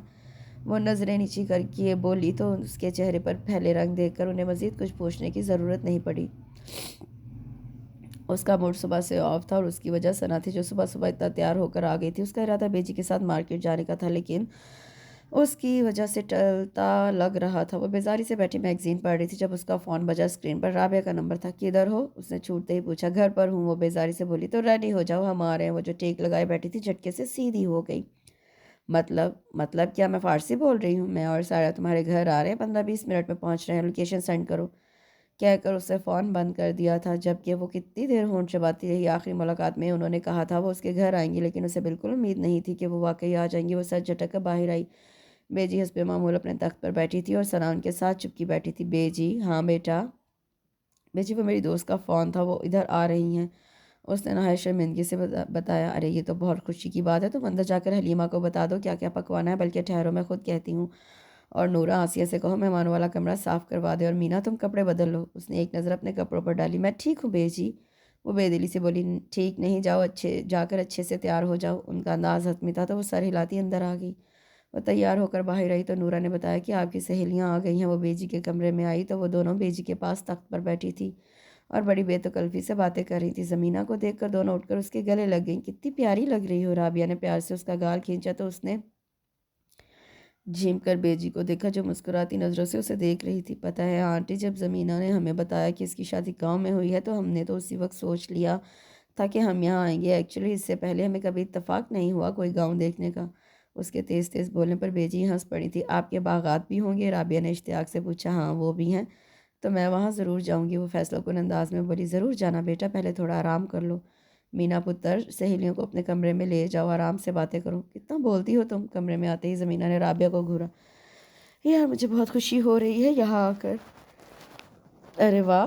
وہ نظریں نیچی کر کے بولی تو اس کے چہرے پر پھیلے رنگ دیکھ کر انہیں مزید کچھ پوچھنے کی ضرورت نہیں پڑی۔ اس کا موڈ صبح سے آف تھا اور اس کی وجہ ثنا تھی جو صبح صبح اتنا تیار ہو کر آ گئی تھی۔ اس کا ارادہ بیجی کے ساتھ مارکیٹ جانے کا تھا، لیکن اس کی وجہ سے ٹلتا لگ رہا تھا۔ وہ بیزاری سے بیٹھی میگزین پڑھ رہی تھی جب اس کا فون بجا۔ اسکرین پر رابعہ کا نمبر تھا۔ کدھر ہو؟ اس نے چھوٹتے ہی پوچھا۔ گھر پر ہوں، وہ بیزاری سے بولی۔ تو ریڈی ہو جاؤ، ہم آ رہے ہیں۔ وہ جو ٹیک لگائے بیٹھی تھی جھٹکے سے سیدھی ہو گئی۔ مطلب کیا؟ میں فارسی بول رہی ہوں؟ میں اور سارا تمہارے گھر آ رہے ہیں، 15-20 منٹ میں پہنچ رہے ہیں، لوکیشن سینڈ کرو، کہہ کر اسے فون بند کر دیا تھا۔ جبکہ وہ کتنی دیر ہونٹ چباتی رہی۔ آخری ملاقات میں انہوں نے کہا تھا وہ اس کے گھر آئیں گی، لیکن اسے بالکل امید نہیں تھی کہ وہ واقعی آ جائیں گی۔ وہ سر جھٹک کر باہر آئی۔ بیجی حسب معمول اپنے تخت پر بیٹھی تھی اور ثنا ان کے ساتھ چپکی بیٹھی تھی۔ بیجی؟ ہاں بیٹا؟ بیجی وہ میری دوست کا فون تھا، وہ ادھر آ رہی ہیں، اس نے نہایت شرمندگی سے بتایا۔ ارے یہ تو بہت خوشی کی بات ہے، تم اندر جا کر حلیمہ کو بتا دو کیا کیا پکوانا ہے، بلکہ ٹھہرو میں خود کہتی ہوں۔ اور نورا آسیہ سے کہو مہمانوں والا کمرہ صاف کروا دے، اور مینا تم کپڑے بدل لو۔ اس نے ایک نظر اپنے کپڑوں پر ڈالی۔ میں ٹھیک ہوں بیجی، وہ بے دلی سے بولی۔ ٹھیک نہیں، جا کر اچھے سے تیار ہو جاؤ۔ ان کا انداز حتمی تھا تو وہ سر ہلاتی اندر آ گئی۔ وہ تیار ہو کر باہر آئی تو نورا نے بتایا کہ آپ کی سہیلیاں آ گئی ہیں۔ وہ بیجی کے کمرے میں آئی تو وہ دونوں بیجی کے پاس تخت پر بیٹھی تھی اور بڑی بے تکلفی سے باتیں کر رہی تھی۔ زمینہ کو دیکھ کر دونوں اٹھ کر اس کے گلے لگ گئیں۔ کتنی پیاری لگ رہی ہو، رابعہ نے پیار سے اس کا گال کھینچا تو اس نے جھیم کر بیجی کو دیکھا جو مسکراتی نظروں سے اسے دیکھ رہی تھی۔ پتہ ہے آنٹی، جب زمینہ نے ہمیں بتایا کہ اس کی شادی گاؤں میں ہوئی ہے تو ہم نے تو اسی وقت سوچ لیا تھا کہ ہم یہاں آئیں گے۔ ایکچولی اس سے پہلے ہمیں کبھی اتفاق نہیں ہوا کوئی گاؤں دیکھنے کا۔ اس کے تیز تیز بولنے پر بیجی ہنس پڑی تھی۔ آپ کے باغات بھی ہوں گے؟ رابعہ نے اشتیاق سے پوچھا۔ ہاں وہ بھی ہیں، تو میں وہاں ضرور جاؤں گی، وہ فیصلہ کن انداز میں بولی۔ ضرور جانا بیٹا، پہلے تھوڑا آرام کر لو۔ مینا پتر، سہیلیوں کو اپنے کمرے میں لے جاؤ، آرام سے باتیں کرو۔ کتنا بولتی ہو تم۔ کمرے میں آتے ہی زمینہ نے رابعہ کو گھورا۔ یار مجھے بہت خوشی ہو رہی ہے یہاں آ کر۔ ارے واہ!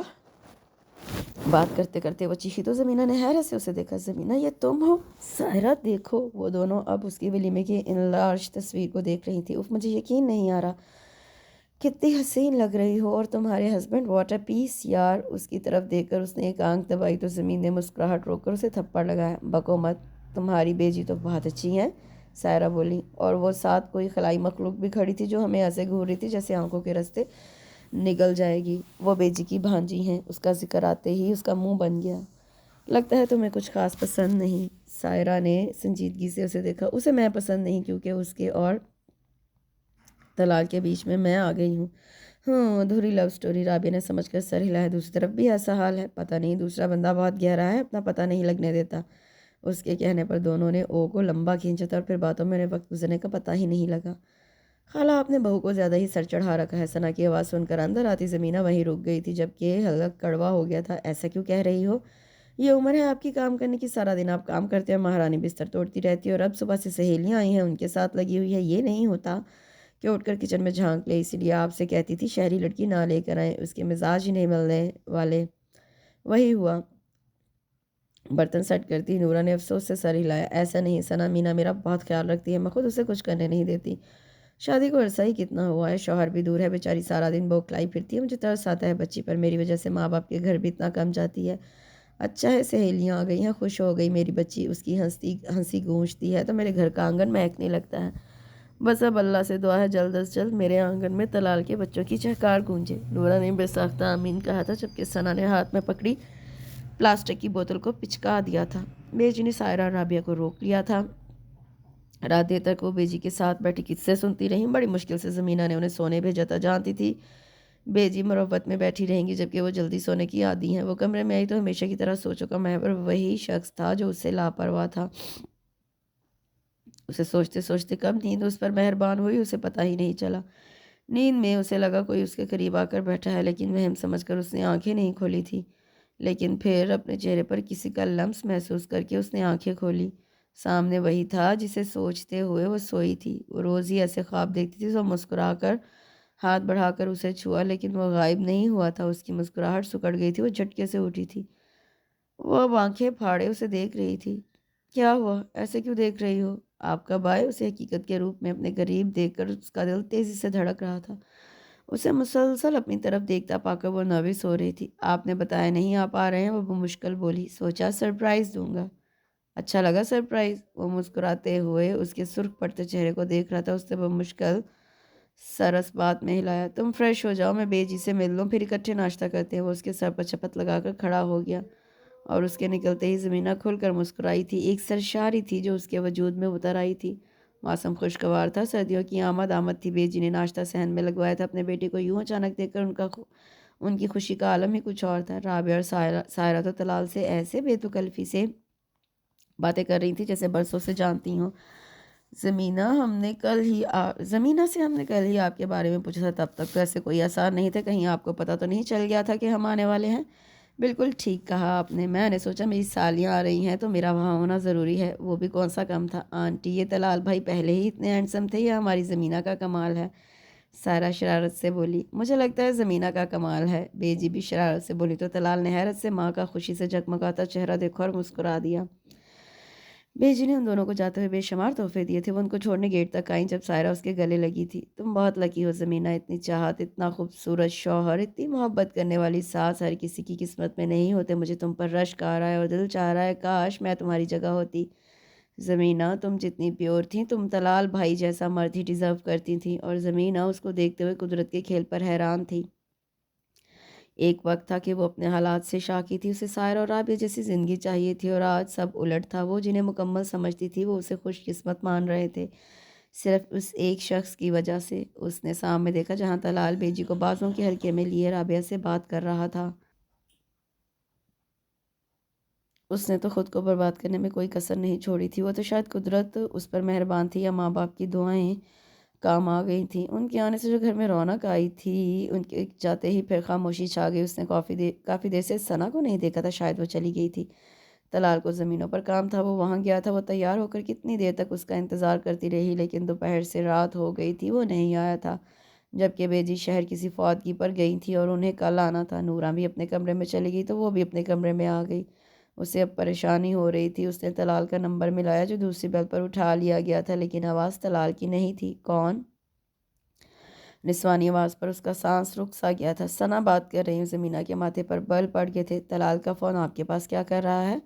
بات کرتے کرتے وہ چیخی تو زمینہ نے حیرت سے اسے دیکھا۔ زمینہ یہ تم ہو؟ سائرہ دیکھو۔ وہ دونوں اب اس کی ولیمے کی انلارج تصویر کو دیکھ رہی تھی۔ اف، مجھے یقین نہیں آ رہا کتنی حسین لگ رہی ہو، اور تمہارے ہسبینڈ، واٹ اے پیس یار۔ اس کی طرف دیکھ کر اس نے ایک آنکھ دبائی تو زمین نے مسکراہٹ روک کر اسے تھپڑ لگایا۔ بکو مت، تمہاری بیجی تو بہت اچھی ہیں، سائرہ بولی، اور وہ ساتھ کوئی خلائی مخلوق بھی کھڑی تھی جو ہمیں ایسے گھور رہی تھی جیسے آنکھوں کے رستے نگل جائے گی۔ وہ بیجی کی بھانجی ہیں۔ اس کا ذکر آتے ہی اس کا منہ بن گیا۔ لگتا ہے تمہیں کچھ خاص پسند نہیں۔ سائرہ نے سنجیدگی سے اسے دیکھا۔ اسے میں پسند نہیں کیونکہ اس کے اور طلاق کے بیچ میں آ گئی ہوں۔ ہاں، ادھوری لو سٹوری، رابعہ نے سمجھ کر سر ہلایا۔ دوسری طرف بھی ایسا حال ہے، پتہ نہیں دوسرا بندہ بہت گہرا ہے، اپنا پتہ نہیں لگنے دیتا۔ اس کے کہنے پر دونوں نے او کو لمبا کھینچا تھا اور پھر باتوں میں وقت گزرنے کا پتہ ہی نہیں لگا۔ خالہ، آپ نے بہو کو زیادہ ہی سر چڑھا رکھا ہے۔ ثنا کی آواز سن کر اندر آتی زمینہ وہیں رک گئی تھی جبکہ حلق کڑوا ہو گیا تھا۔ ایسا کیوں کہہ رہی ہو؟ یہ عمر ہے آپ کی کام کرنے کی، سارا دن آپ کام کرتے ہیں، مہارانی بستر توڑتی رہتی ہے، اور اب صبح سے سہیلیاں آئی ہیں ان کے ساتھ لگی ہوئی ہے۔ یہ نہیں ہوتا کہ اٹھ کر کچن میں جھانک لے، اسی لیے آپ سے کہتی تھی شہری لڑکی نہ لے کر آئیں، اس کے مزاج ہی نہیں ملنے والے۔ وہی ہوا۔ برتن سیٹ کرتی نورا نے افسوس سے سر ہلایا۔ ایسا نہیں ثنا، مینا میرا بہت خیال رکھتی ہے، میں خود اسے کچھ کرنے نہیں دیتی۔ شادی کو عرصہ ہی کتنا ہوا ہے، شوہر بھی دور ہے، بیچاری سارا دن بوکھلائی پھرتی ہے، مجھے ترس آتا ہے بچی پر، میری وجہ سے ماں باپ کے گھر بھی اتنا کم جاتی ہے۔ اچھا ہے سہیلیاں آ گئی ہیں، خوش ہو گئی میری بچی، اس کی ہنسی گونجتی ہے تو میرے گھر کا آنگن مہکنے لگتا ہے۔ بس اب اللہ سے دعا ہے جلد از جلد میرے آنگن میں طلال کے بچوں کی چہکار گونجے۔ نورا نے بے ساختہ آمین کہا تھا جبکہ ثنا نے ہاتھ میں پکڑی پلاسٹک کی بوتل کو پچکا دیا تھا۔ بیجی نے سائرہ اور رابعہ کو روک لیا تھا۔ رات دیر تک وہ بیجی کے ساتھ بیٹھی قصے سنتی رہیں۔ بڑی مشکل سے زمینہ نے انہیں سونے بھیجا تھا، جانتی تھی بیجی مروت میں بیٹھی رہیں گی جبکہ وہ جلدی سونے کی عادی ہیں۔ وہ کمرے میں آئی تو ہمیشہ کی طرح سوچوں کا محور وہی شخص تھا جو اس سے لاپرواہ تھا۔ اسے سوچتے سوچتے کب نیند اس پر مہربان ہوئی اسے پتہ ہی نہیں چلا۔ نیند میں اسے لگا کوئی اس کے قریب آ کر بیٹھا ہے، لیکن وہم سمجھ کر اس نے آنکھیں نہیں کھولی تھی۔ لیکن پھر اپنے چہرے پر کسی کا لمس محسوس کر کے اس نے آنکھیں کھولی۔ سامنے وہی تھا جسے سوچتے ہوئے وہ سوئی تھی۔ وہ روز ہی ایسے خواب دیکھتی تھی۔ وہ مسکرا کر ہاتھ بڑھا کر اسے چھوا لیکن وہ غائب نہیں ہوا تھا۔ اس کی مسکراہٹ سکڑ گئی تھی۔ وہ جھٹکے سے اٹھی تھی۔ وہ اب آنکھیں پھاڑے اسے دیکھ رہی تھی۔ کیا ہوا؟ ایسے کیوں دیکھ رہی ہو؟ آپ کب آئے؟ اسے حقیقت کے روپ میں اپنے قریب دیکھ کر اس کا دل تیزی سے دھڑک رہا تھا۔ اسے مسلسل اپنی طرف دیکھتا پا کر وہ نروس ہو رہی تھی۔ آپ نے بتایا نہیں آپ آ رہے ہیں؟ وہ بمشکل بولی۔ سوچا سرپرائز دوں گا۔ اچھا لگا سرپرائز؟ وہ مسکراتے ہوئے اس کے سرخ پڑتے چہرے کو دیکھ رہا تھا۔ اس نے بمشکل سر اس بات میں ہلایا۔ تم فریش ہو جاؤ، میں بیجی سے مل لوں، پھر اکٹھے ناشتہ کرتے ہیں۔ وہ اس کے سر پر چپت لگا کر کھڑا ہو گیا اور اس کے نکلتے ہی زمینہ کھل کر مسکرائی تھی۔ ایک سرشاری تھی جو اس کے وجود میں اتر آئی تھی۔ موسم خوشگوار تھا، سردیوں کی آمد تھی۔ بیجی نے ناشتہ صحن میں لگوایا تھا۔ اپنے بیٹے کو یوں اچانک دیکھ کر ان کی خوشی کا عالم ہی کچھ اور تھا۔ رابعہ اور سائرہ تو طلال سے ایسے بے تکلفی سے باتیں کر رہی تھی جیسے برسوں سے جانتی ہوں۔ زمینہ سے ہم نے کل ہی آپ کے بارے میں پوچھا تھا، تب تک تو ایسے کوئی آثار نہیں تھے، کہیں آپ کو پتہ تو نہیں چل گیا تھا کہ ہم آنے والے ہیں؟ بالکل ٹھیک کہا آپ نے، میں نے سوچا میری سالیاں آ رہی ہیں تو میرا وہاں ہونا ضروری ہے۔ وہ بھی کون سا کم تھا آنٹی، یہ طلال بھائی پہلے ہی اتنے ہینڈسم تھے، یہ ہماری زمینہ کا کمال ہے، سائرہ شرارت سے بولی۔ مجھے لگتا ہے زمینہ کا کمال ہے، بیجی بھی شرارت سے بولی تو طلال نے حیرت سے ماں کا خوشی سے جگمگاتا چہرہ دیکھا اور مسکرا دیا۔ بیجی نے ان دونوں کو جاتے ہوئے بے شمار تحفے دیے تھے۔ وہ ان کو چھوڑنے گیٹ تک آئیں جب سائرہ اس کے گلے لگی تھی۔ تم بہت لکی ہو زمینہ، اتنی چاہت، اتنا خوبصورت شوہر، اتنی محبت کرنے والی ساس ہر کسی کی قسمت میں نہیں ہوتے۔ مجھے تم پر رشک آ رہا ہے اور دل چاہ رہا ہے کاش میں تمہاری جگہ ہوتی۔ زمینہ تم جتنی پیور تھیں، تم طلال بھائی جیسا مرد ہی ڈیزرو کرتی تھیں۔ اور زمینہ اس کو دیکھتے ہوئے قدرت کے کھیل پر حیران تھی۔ ایک وقت تھا کہ وہ اپنے حالات سے شاکی تھی، اسے سائرہ اور رابعہ جیسی زندگی چاہیے تھی، اور آج سب الٹ تھا۔ وہ جنہیں مکمل سمجھتی تھی وہ اسے خوش قسمت مان رہے تھے، صرف اس ایک شخص کی وجہ سے۔ اس نے سامنے دیکھا جہاں طلال بیجی کو بازوں کے حلقے میں لیے رابعہ سے بات کر رہا تھا۔ اس نے تو خود کو برباد کرنے میں کوئی کسر نہیں چھوڑی تھی۔ وہ تو شاید قدرت اس پر مہربان تھی یا ماں باپ کی دعائیں کام آ گئی تھیں۔ ان کے آنے سے جو گھر میں رونق آئی تھی، ان کے جاتے ہی پھر خاموشی چھا گئی۔ اس نے کافی دیر سے ثنا کو نہیں دیکھا تھا، شاید وہ چلی گئی تھی۔ طلال کو زمینوں پر کام تھا، وہ وہاں گیا تھا۔ وہ تیار ہو کر کتنی دیر تک اس کا انتظار کرتی رہی، لیکن دوپہر سے رات ہو گئی تھی، وہ نہیں آیا تھا۔ جبکہ بیجی شہر کسی فوتگی پر گئی تھی اور انہیں کل آنا تھا۔ نورا بھی اپنے کمرے میں چلی گئی تو وہ بھی اپنے کمرے میں آ گئی۔ اسے اب پریشانی ہو رہی تھی۔ اس نے طلال کا نمبر ملایا جو دوسری بیل پر اٹھا لیا گیا تھا، لیکن آواز طلال کی نہیں تھی۔ کون؟ نسوانی آواز پر اس کا سانس رک سا گیا تھا۔ ثنا بات کر رہی ہوں۔ زمینہ کے ماتھے پر بل پڑ گئے تھے۔ طلال کا فون آپ کے پاس کیا کر رہا ہے؟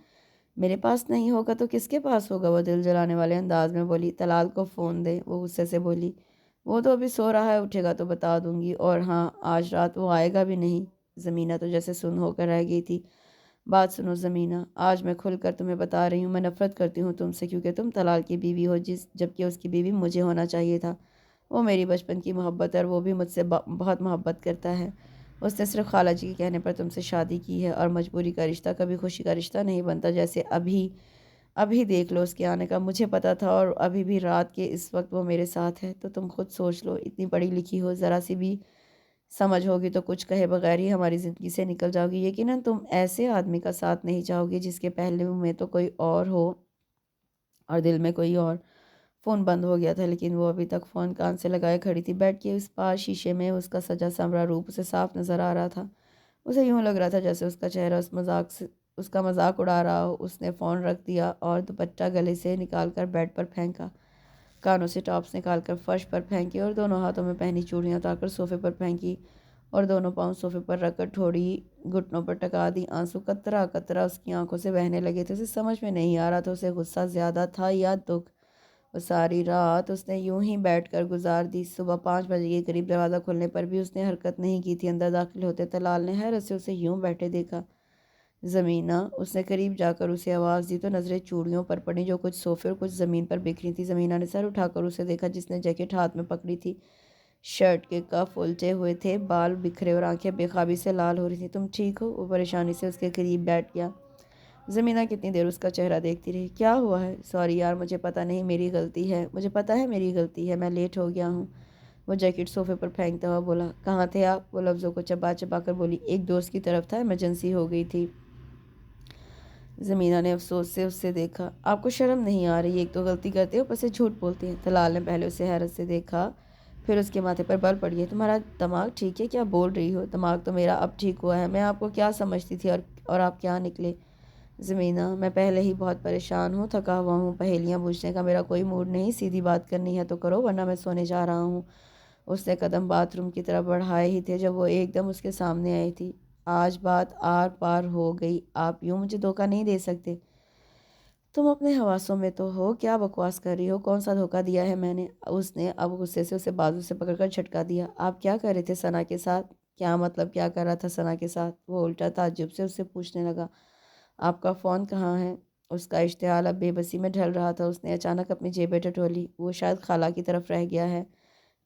میرے پاس نہیں ہوگا تو کس کے پاس ہوگا؟ وہ دل جلانے والے انداز میں بولی۔ طلال کو فون دے، وہ غصے سے بولی۔ وہ تو ابھی سو رہا ہے، اٹھے گا تو بتا دوں گی، اور ہاں آج رات وہ آئے گا بھی نہیں۔ زمینہ تو جیسے سن ہو کر رہ گئی تھی۔ بات سنو زمینہ، آج میں کھل کر تمہیں بتا رہی ہوں، میں نفرت کرتی ہوں تم سے، کیونکہ تم طلال کی بیوی ہو، جبکہ اس کی بیوی مجھے ہونا چاہیے تھا۔ وہ میری بچپن کی محبت ہے اور وہ بھی مجھ سے بہت محبت کرتا ہے۔ اس نے صرف خالہ جی کے کہنے پر تم سے شادی کی ہے، اور مجبوری کا رشتہ کبھی خوشی کا رشتہ نہیں بنتا، جیسے ابھی دیکھ لو اس کے آنے کا مجھے پتا تھا، اور ابھی بھی رات کے اس وقت وہ میرے ساتھ ہے۔ تو تم خود سوچ لو، اتنی پڑھی لکھی ہو، ذرا سی بھی سمجھ ہوگی تو کچھ کہے بغیر ہی ہماری زندگی سے نکل جاؤ گی۔ یقیناً تم ایسے آدمی کا ساتھ نہیں چاہو گی جس کے پہلو میں تو کوئی اور ہو اور دل میں کوئی اور۔ فون بند ہو گیا تھا، لیکن وہ ابھی تک فون کان سے لگائے کھڑی تھی۔ بیڈ کے اس پاس شیشے میں اس کا سجا سنورا روپ اسے صاف نظر آ رہا تھا۔ اسے یوں لگ رہا تھا جیسے اس کا چہرہ اس کا مذاق اڑا رہا ہو۔ اس نے فون رکھ دیا اور دوپٹہ گلے سے نکال کر بیڈ پر پھینکا، کانوں سے ٹاپس نکال کر فرش پر پھینکی، اور دونوں ہاتھوں میں پہنی چوڑیاں اتار کر صوفے پر پھینکی، اور دونوں پاؤں صوفے پر رکھ کر تھوڑی گھٹنوں پر ٹکا دی۔ آنسو قطرہ قطرہ اس کی آنکھوں سے بہنے لگے تھے۔ اسے سمجھ میں نہیں آ رہا تھا اسے غصہ زیادہ تھا یا دکھ۔ وہ ساری رات اس نے یوں ہی بیٹھ کر گزار دی۔ صبح 5 بجے کے قریب دروازہ کھلنے پر بھی اس نے حرکت نہیں کی تھی۔ اندر داخل ہوتے طلال نے حیرت سے اسے یوں بیٹھے دیکھا۔ زمینہ، اس نے قریب جا کر اسے آواز دی تو نظریں چوڑیوں پر پڑیں جو کچھ صوفے اور کچھ زمین پر بکھری تھی۔ زمینہ نے سر اٹھا کر اسے دیکھا، جس نے جیکٹ ہاتھ میں پکڑی تھی۔ شرٹ کے کف الٹے ہوئے تھے، بال بکھرے اور آنکھیں بے خوابی سے لال ہو رہی تھیں۔ تم ٹھیک ہو؟ وہ پریشانی سے اس کے قریب بیٹھ گیا۔ زمینہ کتنی دیر اس کا چہرہ دیکھتی رہی۔ کیا ہوا ہے؟ سوری یار، مجھے پتہ نہیں، میری غلطی ہے، مجھے پتہ ہے میری غلطی ہے، میں لیٹ ہو گیا ہوں۔ وہ جیکٹ صوفے پر پھینکتا ہوا بولا۔ کہاں تھے آپ؟ وہ لفظوں کو چبا چبا کر بولی۔ ایک دوست کی طرف تھا، ایمرجنسی ہو گئی تھی۔ زمینہ نے افسوس سے اس سے دیکھا۔ آپ کو شرم نہیں آ رہی؟ ایک تو غلطی کرتے ہو، اوپر سے جھوٹ بولتے ہیں۔ طلال نے پہلے اسے حیرت سے دیکھا، پھر اس کے ماتھے پر بل پڑی ہے۔ تمہارا دماغ ٹھیک ہے؟ کیا بول رہی ہو؟ دماغ تو میرا اب ٹھیک ہوا ہے۔ میں آپ کو کیا سمجھتی تھی اور آپ کیا نکلے؟ زمینہ، میں پہلے ہی بہت پریشان ہوں، تھکا ہوا ہوں، پہیلیاں بوجھنے کا میرا کوئی موڈ نہیں، سیدھی بات کرنی ہے تو کرو ورنہ میں سونے جا رہا ہوں۔ اس نے قدم باتھ روم کی طرف بڑھائے ہی تھے جب وہ ایک دم اس کے سامنے آئی تھی۔ آج بات آر پار ہو گئی، آپ یوں مجھے دھوکہ نہیں دے سکتے۔ تم اپنے حواسوں میں تو ہو، کیا بکواس کر رہی ہو؟ کون سا دھوکہ دیا ہے میں نے؟ اس نے اب غصے سے اسے بازو سے پکڑ کر جھٹکا دیا۔ آپ کیا کر رہے تھے ثنا کے ساتھ؟ کیا مطلب کیا کر رہا تھا ثنا کے ساتھ؟ وہ الٹا تعجب سے اس سے پوچھنے لگا۔ آپ کا فون کہاں ہے؟ اس کا اشتعال اب بے بسی میں ڈھل رہا تھا۔ اس نے اچانک اپنی جیبیں ٹٹولی۔ وہ شاید خالہ کی طرف رہ گیا ہے۔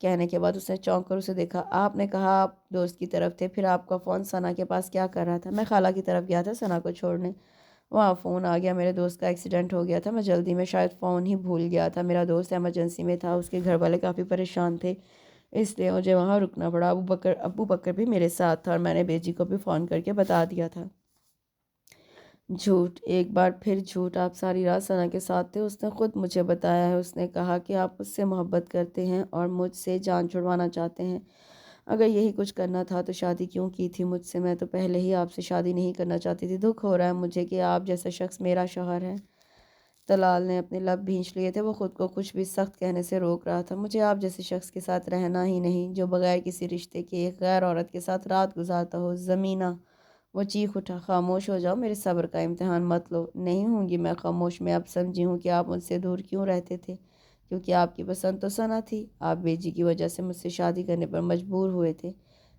کہنے کے بعد اس نے چونک کر اسے دیکھا۔ آپ نے کہا آپ دوست کی طرف تھے، پھر آپ کا فون ثنا کے پاس کیا کر رہا تھا؟ میں خالہ کی طرف گیا تھا ثنا کو چھوڑنے، وہاں فون آ گیا، میرے دوست کا ایکسیڈنٹ ہو گیا تھا، میں جلدی میں شاید فون ہی بھول گیا تھا، میرا دوست ایمرجنسی میں تھا، اس کے گھر والے کافی پریشان تھے، اس لیے مجھے وہاں رکنا پڑا۔ ابو بکر بھی میرے ساتھ تھا اور میں نے بیجی کو بھی فون کر کے بتا دیا تھا۔ جھوٹ، ایک بار پھر جھوٹ، آپ ساری رات ثنا کے ساتھ تھے، اس نے خود مجھے بتایا ہے، اس نے کہا کہ آپ اس سے محبت کرتے ہیں اور مجھ سے جان چھڑوانا چاہتے ہیں۔ اگر یہی کچھ کرنا تھا تو شادی کیوں کی تھی مجھ سے؟ میں تو پہلے ہی آپ سے شادی نہیں کرنا چاہتی تھی۔ دکھ ہو رہا ہے مجھے کہ آپ جیسا شخص میرا شوہر ہے۔ طلال نے اپنے لب بھینچ لیے تھے، وہ خود کو کچھ بھی سخت کہنے سے روک رہا تھا۔ مجھے آپ جیسے شخص کے ساتھ رہنا ہی نہیں، جو بغیر کسی رشتے کے ایک غیر عورت کے ساتھ رات گزارتا ہو۔ زمینہ، وہ چیخ اٹھا۔ خاموش ہو جاؤ، میرے صبر کا امتحان مت لو۔ نہیں ہوں گی میں خاموش، میں اب سمجھی ہوں کہ آپ مجھ سے دور کیوں رہتے تھے، کیونکہ آپ کی پسند تو ثنا تھی، آپ بیجی کی وجہ سے مجھ سے شادی کرنے پر مجبور ہوئے تھے۔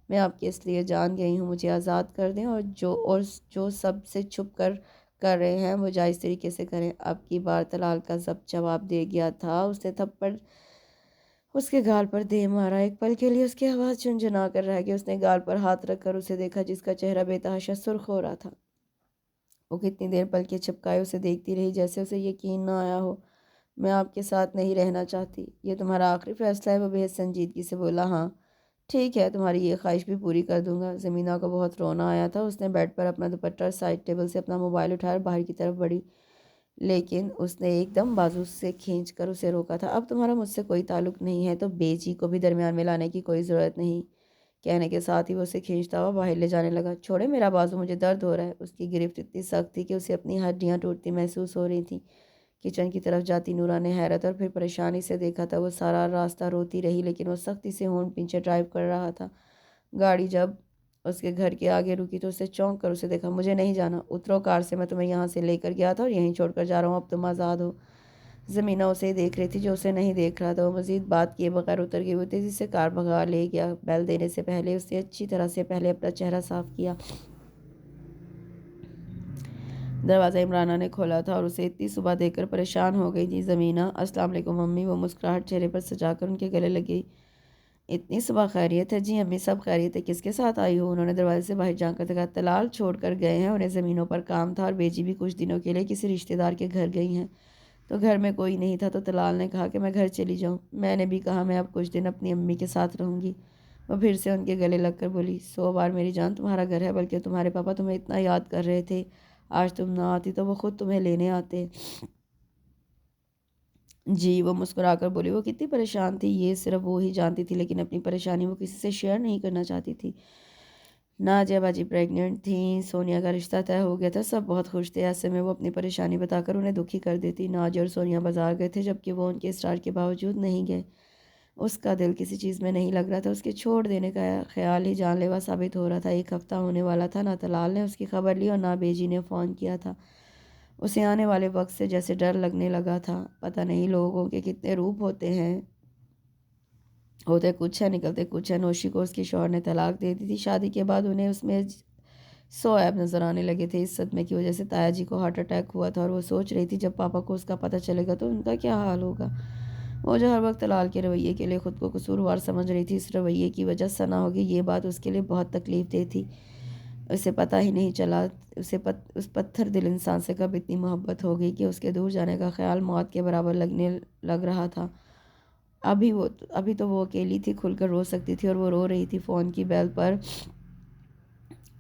میں آپ کے اس لیے جان گئی ہوں، مجھے آزاد کر دیں، اور جو سب سے چھپ کر رہے ہیں وہ جائز طریقے سے کریں۔ اب کی بار طلال کا ضبط جواب دے گیا تھا۔ اس نے تھپڑ اس کے گال پر دے مارا۔ ایک پل کے لیے اس کی آواز جھنجھنا کر رہ گئی۔ اس نے گال پر ہاتھ رکھ کر اسے دیکھا، جس کا چہرہ بے تحاشا سرخ ہو رہا تھا۔ وہ کتنی دیر پلکیں چھپکائے اسے دیکھتی رہی، جیسے اسے یقین نہ آیا ہو۔ میں آپ کے ساتھ نہیں رہنا چاہتی، یہ تمہارا آخری فیصلہ ہے؟ وہ بے حد سنجیدگی سے بولا۔ ہاں ٹھیک ہے، تمہاری یہ خواہش بھی پوری کر دوں گا۔ زمینہ کو بہت رونا آیا تھا۔ اس نے بیڈ پر اپنا دوپٹہ اور سائڈ ٹیبل سے اپنا موبائل اٹھایا باہر کی طرف بڑھی، لیکن اس نے ایک دم بازو سے کھینچ کر اسے روکا تھا۔ اب تمہارا مجھ سے کوئی تعلق نہیں ہے تو بیجی کو بھی درمیان میں لانے کی کوئی ضرورت نہیں۔ کہنے کے ساتھ ہی وہ اسے کھینچتا ہوا باہر لے جانے لگا۔ چھوڑے میرا بازو، مجھے درد ہو رہا ہے۔ اس کی گرفت اتنی سخت تھی کہ اسے اپنی ہڈیاں ٹوٹتی محسوس ہو رہی تھیں۔ کچن کی طرف جاتی نورا نے حیرت اور پھر پریشانی سے دیکھا تھا۔ وہ سارا راستہ روتی رہی، لیکن وہ سختی سے ہونٹ پیچھے ڈرائیو کر رہا تھا۔ گاڑی جب اس کے گھر کے آگے رکی تو اسے چونک کر اسے دیکھا۔ مجھے نہیں جانا، اترو کار سے، میں تمہیں یہاں سے لے کر گیا تھا اور یہیں چھوڑ کر جا رہا ہوں، اب تم آزاد ہو۔ زمینہ اسے ہی دیکھ رہی تھی جو اسے نہیں دیکھ رہا تھا۔ وہ مزید بات کیے بغیر اتر گئی۔ وہ تیزی سے کار بھگا لے گیا۔ بیل دینے سے پہلے اس نے اچھی طرح سے پہلے اپنا چہرہ صاف کیا۔ دروازہ عمرانہ نے کھولا تھا اور اسے اتنی صبح دیکھ کر پریشان ہو گئی تھی۔ زمینہ، السلام علیکم امی۔ وہ مسکراہٹ چہرے پر سجا کر ان کے گلے لگی۔ اتنی صبح خیریت ہے؟ جی امی سب خیریت ہے۔ کس کے ساتھ آئی ہو؟ انہوں نے دروازے سے باہر جھانک کر کہا۔ طلال چھوڑ کر گئے ہیں، انہیں زمینوں پر کام تھا اور بیجی بھی کچھ دنوں کے لیے کسی رشتہ دار کے گھر گئی ہیں، تو گھر میں کوئی نہیں تھا، تو طلال نے کہا کہ میں گھر چلی جاؤں۔ میں نے بھی کہا میں اب کچھ دن اپنی امی کے ساتھ رہوں گی۔ وہ پھر سے ان کے گلے لگ کر بولی، 100 بار میری جان تمہارا گھر ہے، بلکہ تمہارے پاپا تمہیں اتنا یاد کر رہے تھے، آج تم نہ آتی تو وہ خود تمہیں لینے آتے۔ جی، وہ مسکرا کر بولی۔ وہ کتنی پریشان تھی یہ صرف وہ ہی جانتی تھی، لیکن اپنی پریشانی وہ کسی سے شیئر نہیں کرنا چاہتی تھی۔ ناجیہ باجی پریگننٹ تھیں، سونیا کا رشتہ طے ہو گیا تھا، سب بہت خوش تھے۔ ایسے میں وہ اپنی پریشانی بتا کر انہیں دکھی کر دیتی۔ ناجیہ اور سونیا بازار گئے تھے، جبکہ وہ ان کے اصرار کے باوجود نہیں گئے۔ اس کا دل کسی چیز میں نہیں لگ رہا تھا، اس کے چھوڑ دینے کا خیال ہی جان لیوا ثابت ہو رہا تھا۔ ایک ہفتہ ہونے والا تھا، نہ طلال نے اس کی خبر لی اور نہ بیجی نے فون کیا تھا۔ اسے آنے والے وقت سے جیسے ڈر لگنے لگا تھا۔ پتہ نہیں لوگوں کے کتنے روپ ہوتے ہیں، ہوتے کچھ ہے نکلتے کچھ ہے۔ نوشی کو اس کے شوہر نے طلاق دے دی تھی۔ شادی کے بعد انہیں اس میں 100 عیب نظر آنے لگے تھے۔ اس صدمے کی وجہ سے تایا جی کو ہارٹ اٹیک ہوا تھا اور وہ سوچ رہی تھی جب پاپا کو اس کا پتہ چلے گا تو ان کا کیا حال ہوگا۔ وہ جو ہر وقت طلال کے رویے کے لیے خود کو قصوروار سمجھ رہی تھی، اس رویے کی وجہ ثنا ہوگی، یہ بات اس کے لیے بہت تکلیف دہ تھی۔ اسے پتہ ہی نہیں چلا اس پتھر دل انسان سے کب اتنی محبت ہو گئی کہ اس کے دور جانے کا خیال موت کے برابر لگ رہا تھا۔ ابھی تو وہ اکیلی تھی، کھل کر رو سکتی تھی، اور وہ رو رہی تھی۔ فون کی بیل پر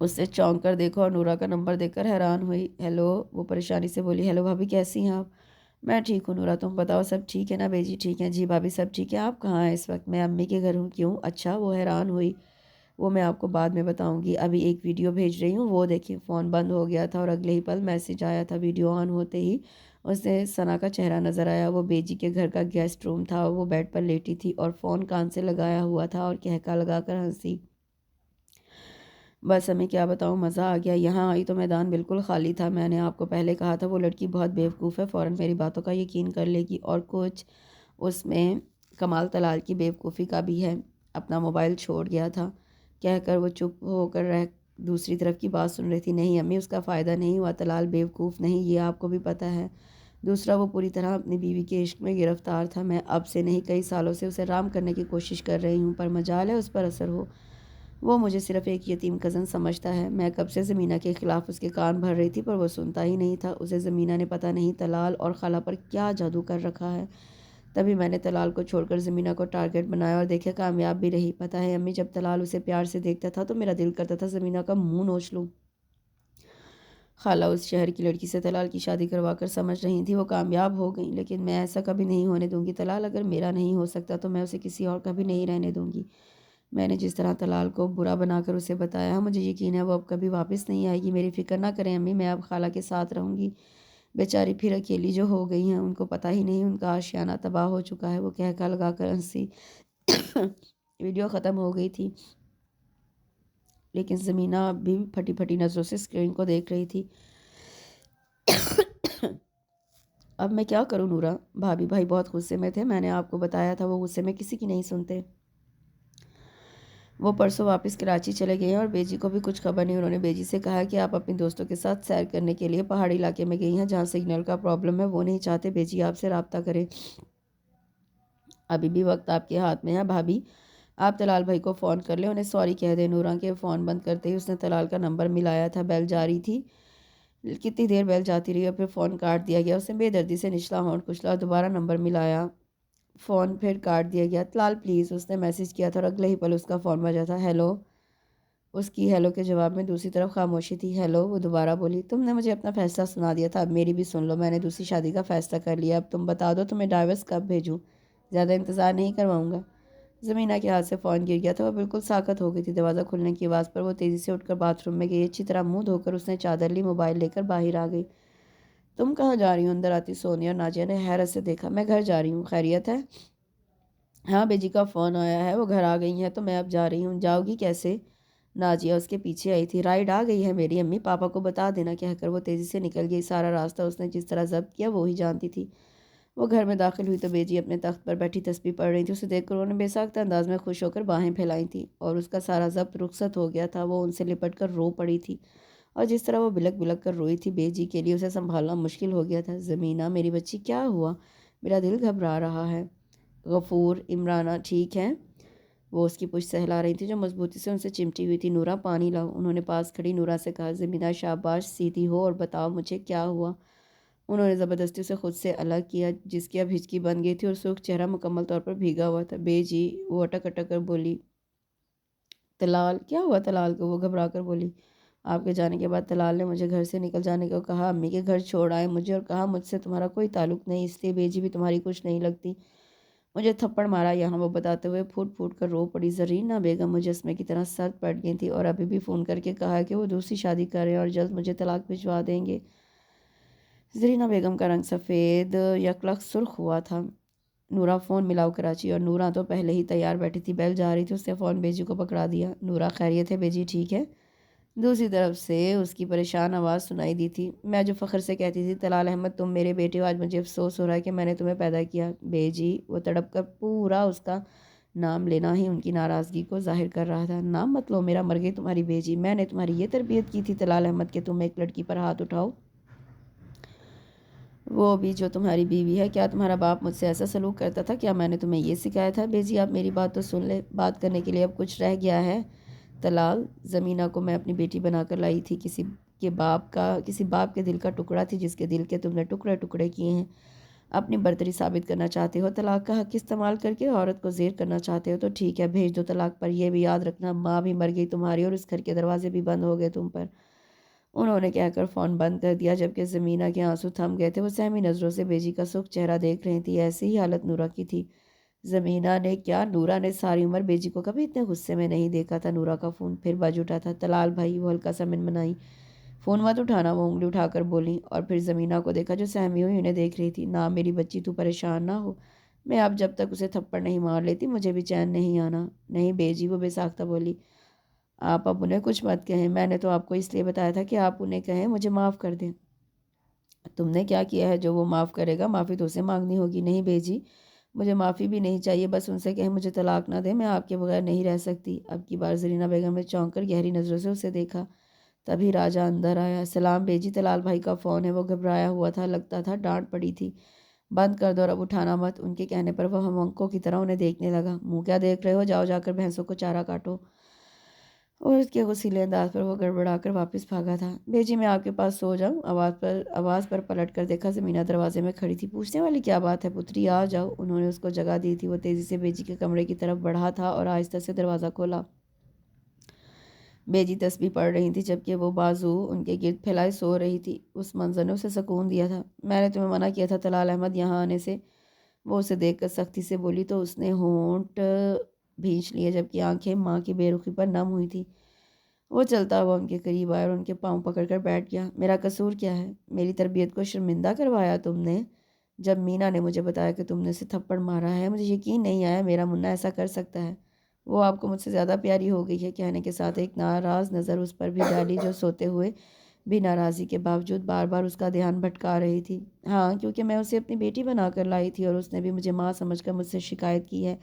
اس سے چونک کر دیکھا اور نورا کا نمبر دیکھ کر حیران ہوئی۔ ہیلو، وہ پریشانی سے بولی۔ ہیلو بھابی، کیسی ہیں آپ؟ میں ٹھیک ہوں نورا، تم بتاؤ سب ٹھیک ہے نا؟ بیجی ٹھیک ہے؟ جی بھابی سب ٹھیک ہے۔ آپ کہاں ہیں اس وقت؟ میں امی کے گھر ہوں۔ کیوں؟ اچھا، وہ حیران ہوئی۔ وہ میں آپ کو بعد میں بتاؤں گی، ابھی ایک ویڈیو بھیج رہی ہوں، وہ دیکھیں۔ فون بند ہو گیا تھا اور اگلے ہی پل میسیج آیا تھا۔ ویڈیو آن ہوتے ہی اسے ثنا کا چہرہ نظر آیا۔ وہ بیجی کے گھر کا گیسٹ روم تھا، وہ بیڈ پر لیٹی تھی اور فون کان سے لگایا ہوا تھا اور کہکا لگا کر ہنسی۔ بس امی کیا بتاؤں، مزہ آ گیا۔ یہاں آئی تو میدان بالکل خالی تھا۔ میں نے آپ کو پہلے کہا تھا وہ لڑکی بہت بیوقوف ہے، فوراً میری باتوں کا یقین کر لے گی، اور کچھ اس میں کمال طلال کی بیوقوفی کا بھی ہے۔ اپنا موبائل چھوڑ گیا تھا کہہ کر وہ چپ ہو کر دوسری طرف کی بات سن رہی تھی۔ نہیں امی، اس کا فائدہ نہیں ہوا، طلال بیوقوف نہیں، یہ آپ کو بھی پتہ ہے۔ دوسرا، وہ پوری طرح اپنی بیوی کے عشق میں گرفتار تھا۔ میں اب سے نہیں، کئی سالوں سے اسے رام کرنے کی کوشش کر رہی ہوں، پر مجال ہے اس پر اثر ہو۔ وہ مجھے صرف ایک یتیم کزن سمجھتا ہے۔ میں کب سے زمینہ کے خلاف اس کے کان بھر رہی تھی، پر وہ سنتا ہی نہیں تھا۔ اسے زمینہ نے پتہ نہیں طلال اور خالہ پر کیا جادو کر رکھا ہے۔ تبھی میں نے طلال کو چھوڑ کر زمینہ کو ٹارگٹ بنایا اور دیکھے کامیاب بھی رہی۔ پتہ ہے امی، جب طلال اسے پیار سے دیکھتا تھا تو میرا دل کرتا تھا زمینہ کا منہ نوچ لوں۔ خالہ اس شہر کی لڑکی سے طلال کی شادی کروا کر سمجھ رہی تھی وہ کامیاب ہو گئیں، لیکن میں ایسا کبھی نہیں ہونے دوں گی۔ طلال اگر میرا نہیں ہو سکتا تو میں اسے کسی اور کا بھی نہیں رہنے دوں گی۔ میں نے جس طرح طلال کو برا بنا کر اسے بتایا، مجھے یقین ہے وہ اب کبھی واپس نہیں آئے گی۔ میری فکر نہ کریں امی، میں اب خالہ کے ساتھ رہوں گی۔ بیچاری پھر اکیلی جو ہو گئی ہیں، ان کو پتہ ہی نہیں ان کا آشیانہ تباہ ہو چکا ہے۔ وہ کہکا لگا کر ہنسی۔ ویڈیو ختم ہو گئی تھی، لیکن زمینہ اب بھی پھٹی پھٹی نظروں سے اسکرین کو دیکھ رہی تھی۔ اب میں کیا کروں نورا؟ بھابی بھائی بہت غصے میں تھے، میں نے آپ کو بتایا تھا، وہ غصے میں کسی کی نہیں سنتے۔ وہ پرسوں واپس کراچی چلے گئے ہیں اور بیجی کو بھی کچھ خبر نہیں۔ انہوں نے بیجی سے کہا کہ آپ اپنی دوستوں کے ساتھ سیر کرنے کے لیے پہاڑی علاقے میں گئی ہیں جہاں سگنل کا پرابلم ہے، وہ نہیں چاہتے بیجی آپ سے رابطہ کرے۔ ابھی بھی وقت آپ کے ہاتھ میں ہے بھابی، آپ طلال بھائی کو فون کر لیں، انہیں سوری کہہ دیں۔ نورا کے فون بند کرتے ہی اس نے طلال کا نمبر ملایا تھا۔ بیل جاری تھی، کتنی دیر بیل جاتی رہی اور پھر فون کاٹ دیا گیا۔ اس نے بے دردی سے نچلا ہونٹ کچلا اور دوبارہ نمبر ملایا، فون پھر کاٹ دیا گیا۔ طلال پلیز، اس نے میسیج کیا تھا اور اگلے ہی پل اس کا فون بجا تھا۔ ہیلو، اس کی ہیلو کے جواب میں دوسری طرف خاموشی تھی۔ ہیلو، وہ دوبارہ بولی۔ تم نے مجھے اپنا فیصلہ سنا دیا تھا، اب میری بھی سن لو۔ میں نے دوسری شادی کا فیصلہ کر لیا، اب تم بتا دو تمہیں ڈائیورس کب بھیجوں، زیادہ انتظار نہیں کرواؤں گا۔ زمینہ کے ہاتھ سے فون گر گیا تھا، وہ بالکل ساکت ہو گئی تھی۔ دروازہ کھلنے کی آواز پر وہ تیزی سے اٹھ کر باتھ روم میں گئی۔ اچھی طرح منہ دھو کر اس نے چادر لی، موبائل لے کر باہر آ گئی۔ تم کہاں جا رہی ہو؟ اندر آتی سونیا اور ناجیہ نے حیرت سے دیکھا۔ میں گھر جا رہی ہوں، خیریت ہے؟ ہاں بیجی کا فون آیا ہے، وہ گھر آ گئی ہیں تو میں اب جا رہی ہوں۔ جاؤ گی کیسے؟ ناجیہ اس کے پیچھے آئی تھی۔ رائڈ آ گئی ہے میری امی، پاپا کو بتا دینا، کہہ کر وہ تیزی سے نکل گئی۔ سارا راستہ اس نے جس طرح ضبط کیا وہ ہی جانتی تھی۔ وہ گھر میں داخل ہوئی تو بیجی اپنے تخت پر بیٹھی تسبیح پڑھ رہی تھی۔ اسے دیکھ کر انہوں نے بے ساختہ انداز میں خوش ہو کر باہیں پھیلائی تھیں اور اس کا سارا ضبط رخصت ہو گیا تھا۔ وہ ان سے لپٹ کر رو پڑی تھی اور جس طرح وہ بلک بلک کر روئی تھی بیجی کے لیے اسے سنبھالنا مشکل ہو گیا تھا۔ زمینہ میری بچی کیا ہوا؟ میرا دل گھبرا رہا ہے۔ غفور، عمرانہ ٹھیک ہیں؟ وہ اس کی پشت سہلا رہی تھی جو مضبوطی سے ان سے چمٹی ہوئی تھی۔ نورا پانی لاؤ، انہوں نے پاس کھڑی نورا سے کہا۔ زمینہ شاباش، سیدھی ہو اور بتاؤ مجھے کیا ہوا؟ انہوں نے زبردستی اسے خود سے الگ کیا جس کی اب ہچکی بن گئی تھی اور سرخ چہرہ مکمل طور پر بھیگا ہوا تھا۔ بیجی، وہ اٹک اٹک کر بولی۔ طلال، کیا ہوا طلال کو؟ وہ گھبرا کر بولی۔ آپ کے جانے کے بعد طلال نے مجھے گھر سے نکل جانے کو کہا، امی کے گھر چھوڑ آئے مجھے اور کہا مجھ سے تمہارا کوئی تعلق نہیں، اس لیے بیجی بھی تمہاری کچھ نہیں لگتی۔ مجھے تھپڑ مارا یہاں، وہ بتاتے ہوئے پھوٹ پھوٹ کر رو پڑی۔ زرینہ بیگم مجسمے کی طرح سرد پڑ گئی تھی اور ابھی بھی فون کر کے کہا کہ وہ دوسری شادی کر رہے ہیں اور جلد مجھے طلاق بھجوا دیں گے۔ زرینہ بیگم کا رنگ سفید یکلخت سرخ ہوا تھا۔ نورا فون ملاؤ کراچی، اور نورا تو پہلے ہی تیار بیٹھی تھی، بیل جا رہی تھی، اس نے فون بیجی کو پکڑا دیا۔ نورا، خیریت ہے بیجی ٹھیک ہے؟ دوسری طرف سے اس کی پریشان آواز سنائی دی تھی۔ میں جو فخر سے کہتی تھی طلال احمد تم میرے بیٹے ہو، آج مجھے افسوس ہو رہا ہے کہ میں نے تمہیں پیدا کیا۔ بیجی، وہ تڑپ کر پورا اس کا نام لینا ہی ان کی ناراضگی کو ظاہر کر رہا تھا۔ نام مت لو، میرا مر گئی تمہاری بیجی۔ میں نے تمہاری یہ تربیت کی تھی طلال احمد کہ تم ایک لڑکی پر ہاتھ اٹھاؤ، وہ بھی جو تمہاری بیوی ہے؟ کیا تمہارا باپ مجھ سے ایسا سلوک کرتا تھا؟ کیا میں نے تمہیں یہ سکھایا تھا؟ بیجی آپ میری بات تو سن لے، بات کرنے کے لیے اب کچھ رہ گیا ہے؟ طلال، زمینہ کو میں اپنی بیٹی بنا کر لائی تھی، کسی باپ کے دل کا ٹکڑا تھی جس کے دل کے تم نے ٹکڑے ٹکڑے کیے ہیں۔ اپنی برتری ثابت کرنا چاہتے ہو، طلاق کا حق استعمال کر کے عورت کو زیر کرنا چاہتے ہو تو ٹھیک ہے، بھیج دو طلاق پر۔ یہ بھی یاد رکھنا ماں بھی مر گئی تمہاری اور اس گھر کے دروازے بھی بند ہو گئے تم پر۔ انہوں نے کہہ کر فون بند کر دیا جبکہ زمینہ کے آنسو تھم گئے تھے۔ وہ سہمی نظروں سے بیجی کا سرخ چہرہ دیکھ رہی تھی۔ ایسی ہی حالت نورا کی تھی۔ زمینہ نے کیا، نورا نے ساری عمر بیجی کو کبھی اتنے غصے میں نہیں دیکھا تھا۔ نورا کا فون پھر بج اٹھا تھا۔ طلال بھائی، وہ ہلکا سا منمنائی۔ فون مت اٹھانا، وہ انگلی اٹھا کر بولی اور پھر زمینہ کو دیکھا جو سہمی ہوئی انہیں دیکھ رہی تھی۔ نہ میری بچی تو پریشان نہ ہو، میں اب جب تک اسے تھپڑ نہیں مار لیتی مجھے بھی چین نہیں آنا۔ نہیں بیجی، وہ بے ساختہ بولی، آپ اب انہیں کچھ مت کہیں، میں نے تو آپ کو اس لیے بتایا تھا کہ آپ انہیں کہیں مجھے معاف کر دیں۔ تم نے کیا کیا ہے جو وہ معاف کرے گا؟ معافی تو اسے مانگنی ہوگی۔ نہیں بیجی، مجھے معافی بھی نہیں چاہیے، بس ان سے کہیں مجھے طلاق نہ دیں، میں آپ کے بغیر نہیں رہ سکتی۔ اب کی بار زرینہ بیگم نے چونک کر گہری نظروں سے اسے دیکھا۔ تبھی راجہ اندر آیا۔ سلام بیجی، طلال بھائی کا فون ہے۔ وہ گھبرایا ہوا تھا، لگتا تھا ڈانٹ پڑی تھی۔ بند کر دو اور اب اٹھانا مت۔ ان کے کہنے پر وہ ہمونکوں کی طرح انہیں دیکھنے لگا۔ منہ کیا دیکھ رہے ہو، جاؤ جا کر بھینسوں کو چارہ کاٹو۔ اور اس کے غصیلے انداز پر وہ گڑبڑا کر واپس بھاگا تھا۔ بیجی میں آپ کے پاس سو جاؤں؟ آواز پر پلٹ کر دیکھا، زمینہ دروازے میں کھڑی تھی۔ پوچھنے والی کیا بات ہے پتری، آ جاؤ۔ انہوں نے اس کو جگہ دی تھی۔ وہ تیزی سے بیجی کے کمرے کی طرف بڑھا تھا اور آہستہ سے دروازہ کھولا۔ بیجی تسبیح پڑھ رہی تھی جبکہ وہ بازو ان کے گرد پھیلائے سو رہی تھی۔ اس منظر نے اسے سکون دیا تھا۔ میں نے تمہیں منع کیا تھا طلال احمد یہاں آنے سے، وہ اسے دیکھ کر سختی سے بولی تو اس نے ہونٹ بھینچ لیے جبکہ آنکھیں ماں کی بے رخی پر نم ہوئی تھی۔ وہ چلتا ہوا ان کے قریب آیا اور ان کے پاؤں پکڑ کر بیٹھ گیا۔ میرا قصور کیا ہے؟ میری تربیت کو شرمندہ کروایا تم نے؟ جب مینا نے مجھے بتایا کہ تم نے اسے تھپڑ مارا ہے مجھے یقین نہیں آیا میرا منا ایسا کر سکتا ہے۔ وہ آپ کو مجھ سے زیادہ پیاری ہو گئی ہے، کہنے کے ساتھ ایک ناراض نظر اس پر بھی ڈالی جو سوتے ہوئے بھی ناراضی کے باوجود بار بار اس کا دھیان بھٹکا رہی تھی۔ ہاں، کیونکہ میں اسے اپنی بیٹی بنا کر لائی تھی اور اس نے بھی مجھے ماں سمجھ کر مجھ سے شکایت کی ہے۔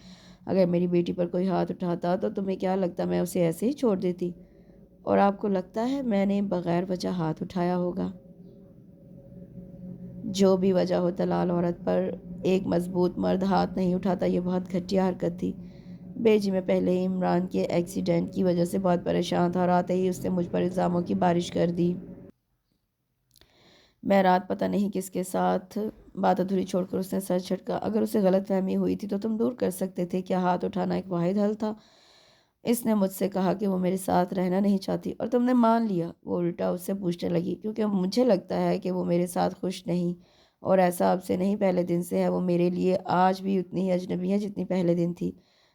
اگر میری بیٹی پر کوئی ہاتھ اٹھاتا تو تمہیں کیا لگتا میں اسے ایسے ہی چھوڑ دیتی؟ اور آپ کو لگتا ہے میں نے بغیر وجہ ہاتھ اٹھایا ہوگا؟ جو بھی وجہ ہو طلال، عورت پر ایک مضبوط مرد ہاتھ نہیں اٹھاتا، یہ بہت گھٹیا حرکت تھی۔ بیجی میں پہلے ہی عمران کے ایکسیڈنٹ کی وجہ سے بہت پریشان تھا اور آتے ہی اس نے مجھ پر الزاموں کی بارش کر دی۔ میں رات پتہ نہیں کس کے ساتھ، بات ادھوری چھوڑ کر اس نے سر جھٹکا۔ اگر اسے غلط فہمی ہوئی تھی تو تم دور کر سکتے تھے، کیا ہاتھ اٹھانا ایک واحد حل تھا؟ اس نے مجھ سے کہا کہ وہ میرے ساتھ رہنا نہیں چاہتی اور تم نے مان لیا؟ وہ الٹا اس سے پوچھنے لگی، کیونکہ مجھے لگتا ہے کہ وہ میرے ساتھ خوش نہیں، اور ایسا اب سے نہیں پہلے دن سے ہے۔ وہ میرے لیے آج بھی اتنی ہی اجنبی ہے جتنی پہلے دن تھی۔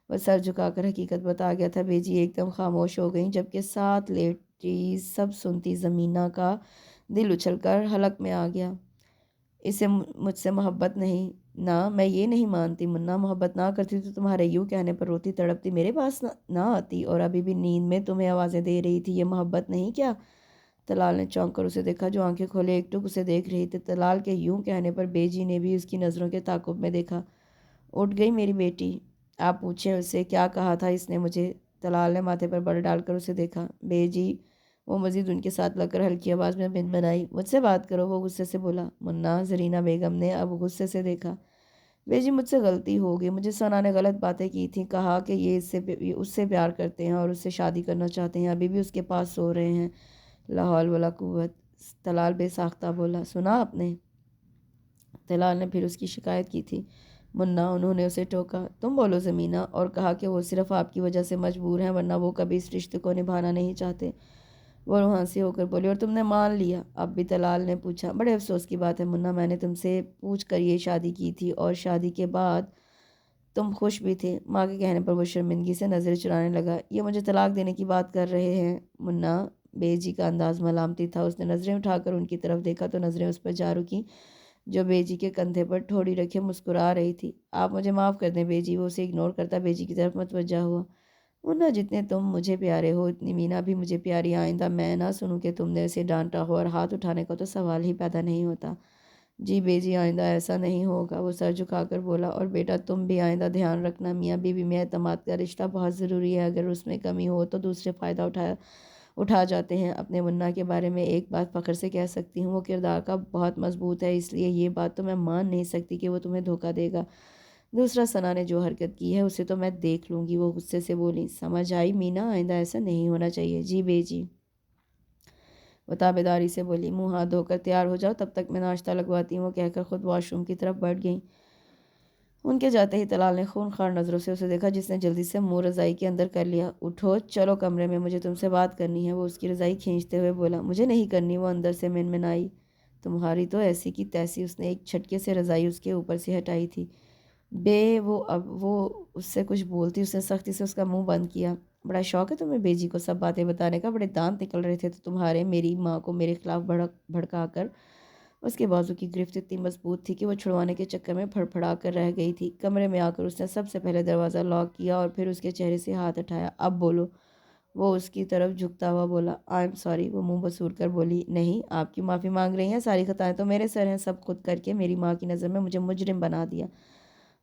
وہ سر جھکا کر حقیقت بتا گیا تھا۔ بیجی ایک دم خاموش ہو گئیں جبکہ ساتھ لیٹی سب سنتی۔ زمینہ کا دل اچھل کر حلق میں آ گیا۔ اسے مجھ سے محبت نہیں؟ نہ، میں یہ نہیں مانتی منا، محبت نہ کرتی تو تمہارے یوں کہنے پر روتی تڑپتی میرے پاس نہ آتی، اور ابھی بھی نیند میں تمہیں آوازیں دے رہی تھی، یہ محبت نہیں کیا؟ طلال نے چونک کر اسے دیکھا جو آنکھیں کھولے ایک ٹک اسے دیکھ رہی تھی۔ طلال کے یوں کہنے پر بے جی نے بھی اس کی نظروں کے تعاقب میں دیکھا۔ اٹھ گئی میری بیٹی؟ آپ پوچھیں اسے کیا کہا تھا اس نے مجھے؟ طلال نے ماتھے پر بر ڈال کر اسے دیکھا۔ بے جی، وہ مزید ان کے ساتھ لگ کر ہلکی آواز میں بنائی، مجھ سے بات کرو، وہ غصے سے بولا۔ منا، زرینہ بیگم نے اب غصے سے دیکھا۔ بے جی، مجھ سے غلطی ہو گئی، مجھے ثنا نے غلط باتیں کی تھیں، کہا کہ یہ اس سے پیار کرتے ہیں اور اس سے شادی کرنا چاہتے ہیں، ابھی بھی اس کے پاس سو رہے ہیں۔ لا حول ولا قوت، طلال بے ساختہ بولا۔ سنا آپ نے؟ طلال نے پھر اس کی شکایت کی تھی۔ منا، انہوں نے اسے ٹوکا۔ تم بولو زمینہ، اور کہا کہ وہ صرف آپ کی وجہ سے مجبور ہیں ورنہ وہ کبھی اس رشتے کو نبھانا نہیں چاہتے۔ وہ روحانسی ہو کر بولی، اور تم نے مان لیا؟ اب بھی طلال نے پوچھا۔ بڑے افسوس کی بات ہے منا، میں نے تم سے پوچھ کر یہ شادی کی تھی اور شادی کے بعد تم خوش بھی تھے۔ ماں کے کہنے پر وہ شرمندگی سے نظر چرانے لگا۔ یہ مجھے طلاق دینے کی بات کر رہے ہیں منا؟ بے جی کا انداز ملامتی تھا۔ اس نے نظریں اٹھا کر ان کی طرف دیکھا تو نظریں اس پر جا رکیں جو بے جی کے کندھے پر ٹھوڑی رکھے مسکرا رہی تھی۔ آپ مجھے معاف کر دیں بے جی، وہ اسے اگنور کرتا بے جی کی طرف متوجہ ہوا۔ منا، جتنے تم مجھے پیارے ہو اتنی مینا بھی مجھے پیاری، آئندہ میں نہ سنوں کہ تم نے اسے ڈانٹا ہو، اور ہاتھ اٹھانے کا تو سوال ہی پیدا نہیں ہوتا۔ جی بے جی، آئندہ ایسا نہیں ہوگا، وہ سر جھکا کر بولا۔ اور بیٹا تم بھی آئندہ دھیان رکھنا، میاں بیوی میں اعتماد کا رشتہ بہت ضروری ہے، اگر اس میں کمی ہو تو دوسرے فائدہ اٹھا جاتے ہیں۔ اپنے منا کے بارے میں ایک بات فخر سے کہہ سکتی ہوں، وہ کردار کا بہت مضبوط ہے، اس لیے یہ بات تو میں مان نہیں سکتی کہ وہ تمہیں دھوکہ دے گا۔ دوسرا، ثنا نے جو حرکت کی ہے اسے تو میں دیکھ لوں گی، وہ غصے سے بولی۔ سمجھ آئی مینا، آئندہ ایسا نہیں ہونا چاہیے۔ جی بے جی، وہ تابیداری سے بولی۔ منہ ہاتھ دھو کر تیار ہو جاؤ، تب تک میں ناشتہ لگواتی ہوں، وہ کہہ کر خود واش روم کی طرف بڑھ گئیں۔ ان کے جاتے ہی طلال نے خونخوار نظروں سے اسے دیکھا، جس نے جلدی سے منہ رضائی کے اندر کر لیا۔ اٹھو، چلو کمرے میں، مجھے تم سے بات کرنی ہے، وہ اس کی رضائی کھینچتے ہوئے بولا۔ مجھے نہیں کرنی، وہ اندر سے منمنائی۔ تمہاری تو ایسی کی تیسی، اس نے ایک جھٹکے سے رضائی اس کے اوپر سے ہٹائی تھی۔ وہ اس سے کچھ بولتی، اس نے سختی سے اس کا منہ بند کیا۔ بڑا شوق ہے تمہیں بے جی کو سب باتیں بتانے کا، بڑے دانت نکل رہے تھے تو تمہارے میری ماں کو میرے خلاف بھڑکا کر۔ اس کے بازو کی گرفت اتنی مضبوط تھی کہ وہ چھڑوانے کے چکر میں پھڑ پھڑا کر رہ گئی تھی۔ کمرے میں آ کر اس نے سب سے پہلے دروازہ لاک کیا اور پھر اس کے چہرے سے ہاتھ اٹھایا۔ اب بولو، وہ اس کی طرف جھکتا ہوا بولا۔ آئی ایم سوری، وہ منہ بسور کر بولی۔ نہیں، آپ کی معافی مانگ رہی ہیں؟ ساری خطائیں تو میرے سر ہیں، سب خود کر کے میری ماں کی نظر میں مجھے مجرم بنا دیا۔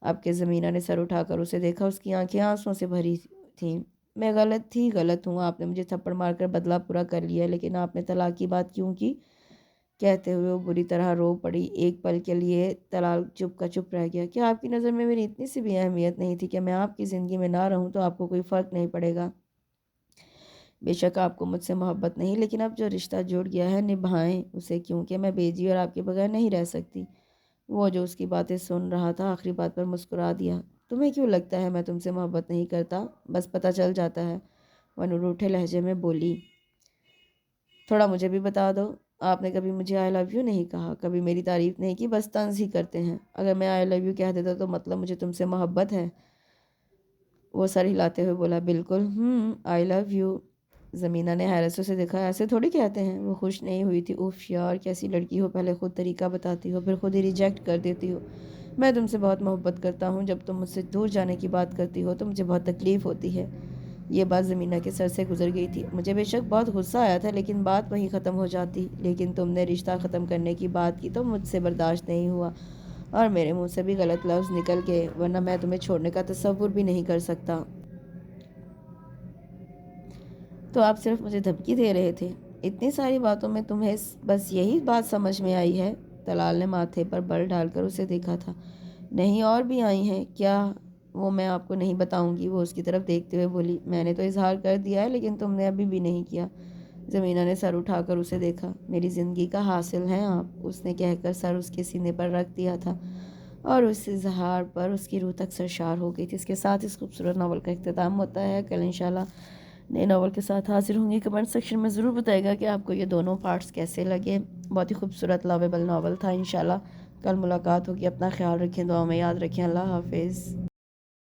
اب کے زمینہ نے سر اٹھا کر اسے دیکھا، اس کی آنکھیں آنسوں سے بھری تھیں۔ میں غلط ہوں، آپ نے مجھے تھپڑ مار کر بدلہ پورا کر لیا، لیکن آپ نے طلاق کی بات کیوں کی؟ کہتے ہوئے وہ بری طرح رو پڑی۔ ایک پل کے لیے طلال چپ کا چپ رہ گیا۔ کیا آپ کی نظر میں میری اتنی سی بھی اہمیت نہیں تھی کہ میں آپ کی زندگی میں نہ رہوں تو آپ کو کوئی فرق نہیں پڑے گا؟ بے شک آپ کو مجھ سے محبت نہیں، لیکن اب جو رشتہ جڑ گیا ہے نبھائیں اسے، کیونکہ میں بے جی اور آپ کے بغیر نہیں رہ سکتی۔ وہ جو اس کی باتیں سن رہا تھا آخری بات پر مسکرا دیا۔ تمہیں کیوں لگتا ہے میں تم سے محبت نہیں کرتا؟ بس پتہ چل جاتا ہے، وہ روٹھے لہجے میں بولی۔ تھوڑا مجھے بھی بتا دو، آپ نے کبھی مجھے آئی لو یو نہیں کہا، کبھی میری تعریف نہیں کی، بس طنز ہی کرتے ہیں۔ اگر میں آئی لو یو کہہ دیتا تو مطلب مجھے تم سے محبت ہے؟ وہ سر ہلاتے ہوئے بولا۔ بالکل، آئی لو یو۔ زمینہ نے حیرت سے اسے دیکھا۔ ایسے تھوڑی کہتے ہیں۔ وہ خوش نہیں ہوئی تھی۔ اوف یار، کیسی لڑکی ہو، پہلے خود طریقہ بتاتی ہو پھر خود ہی ریجیکٹ کر دیتی ہو۔ میں تم سے بہت محبت کرتا ہوں، جب تم مجھ سے دور جانے کی بات کرتی ہو تو مجھے بہت تکلیف ہوتی ہے۔ یہ بات زمینہ کے سر سے گزر گئی تھی۔ مجھے بے شک بہت غصہ آیا تھا، لیکن بات وہیں ختم ہو جاتی، لیکن تم نے رشتہ ختم کرنے کی بات کی تو مجھ سے برداشت نہیں ہوا، اور میرے منہ سے بھی غلط لفظ نکل گئے، ورنہ میں تمہیں چھوڑنے کا تصور بھی نہیں کر سکتا۔ تو آپ صرف مجھے دھمکی دے رہے تھے؟ اتنی ساری باتوں میں تمہیں بس یہی بات سمجھ میں آئی ہے؟ طلال نے ماتھے پر بر ڈال کر اسے دیکھا تھا۔ نہیں، اور بھی آئی ہیں کیا؟ وہ میں آپ کو نہیں بتاؤں گی، وہ اس کی طرف دیکھتے ہوئے بولی۔ میں نے تو اظہار کر دیا ہے، لیکن تم نے ابھی بھی نہیں کیا۔ زمینہ نے سر اٹھا کر اسے دیکھا۔ میری زندگی کا حاصل ہیں آپ، اس نے کہہ کر سر اس کے سینے پر رکھ دیا تھا، اور اس اظہار پر اس کی روح تک سرشار ہو گئی تھی۔ اس کے ساتھ اس خوبصورت ناول کا اختتام ہوتا ہے۔ کل انشاءاللہ نئے ناول کے ساتھ حاضر ہوں گی۔ کمنٹ سیکشن میں ضرور بتائے گا کہ آپ کو یہ دونوں پارٹس کیسے لگے۔ بہت ہی خوبصورت لاویبل ناول تھا۔ انشاءاللہ کل ملاقات ہوگی۔ اپنا خیال رکھیں، دعا میں یاد رکھیں۔ اللہ حافظ۔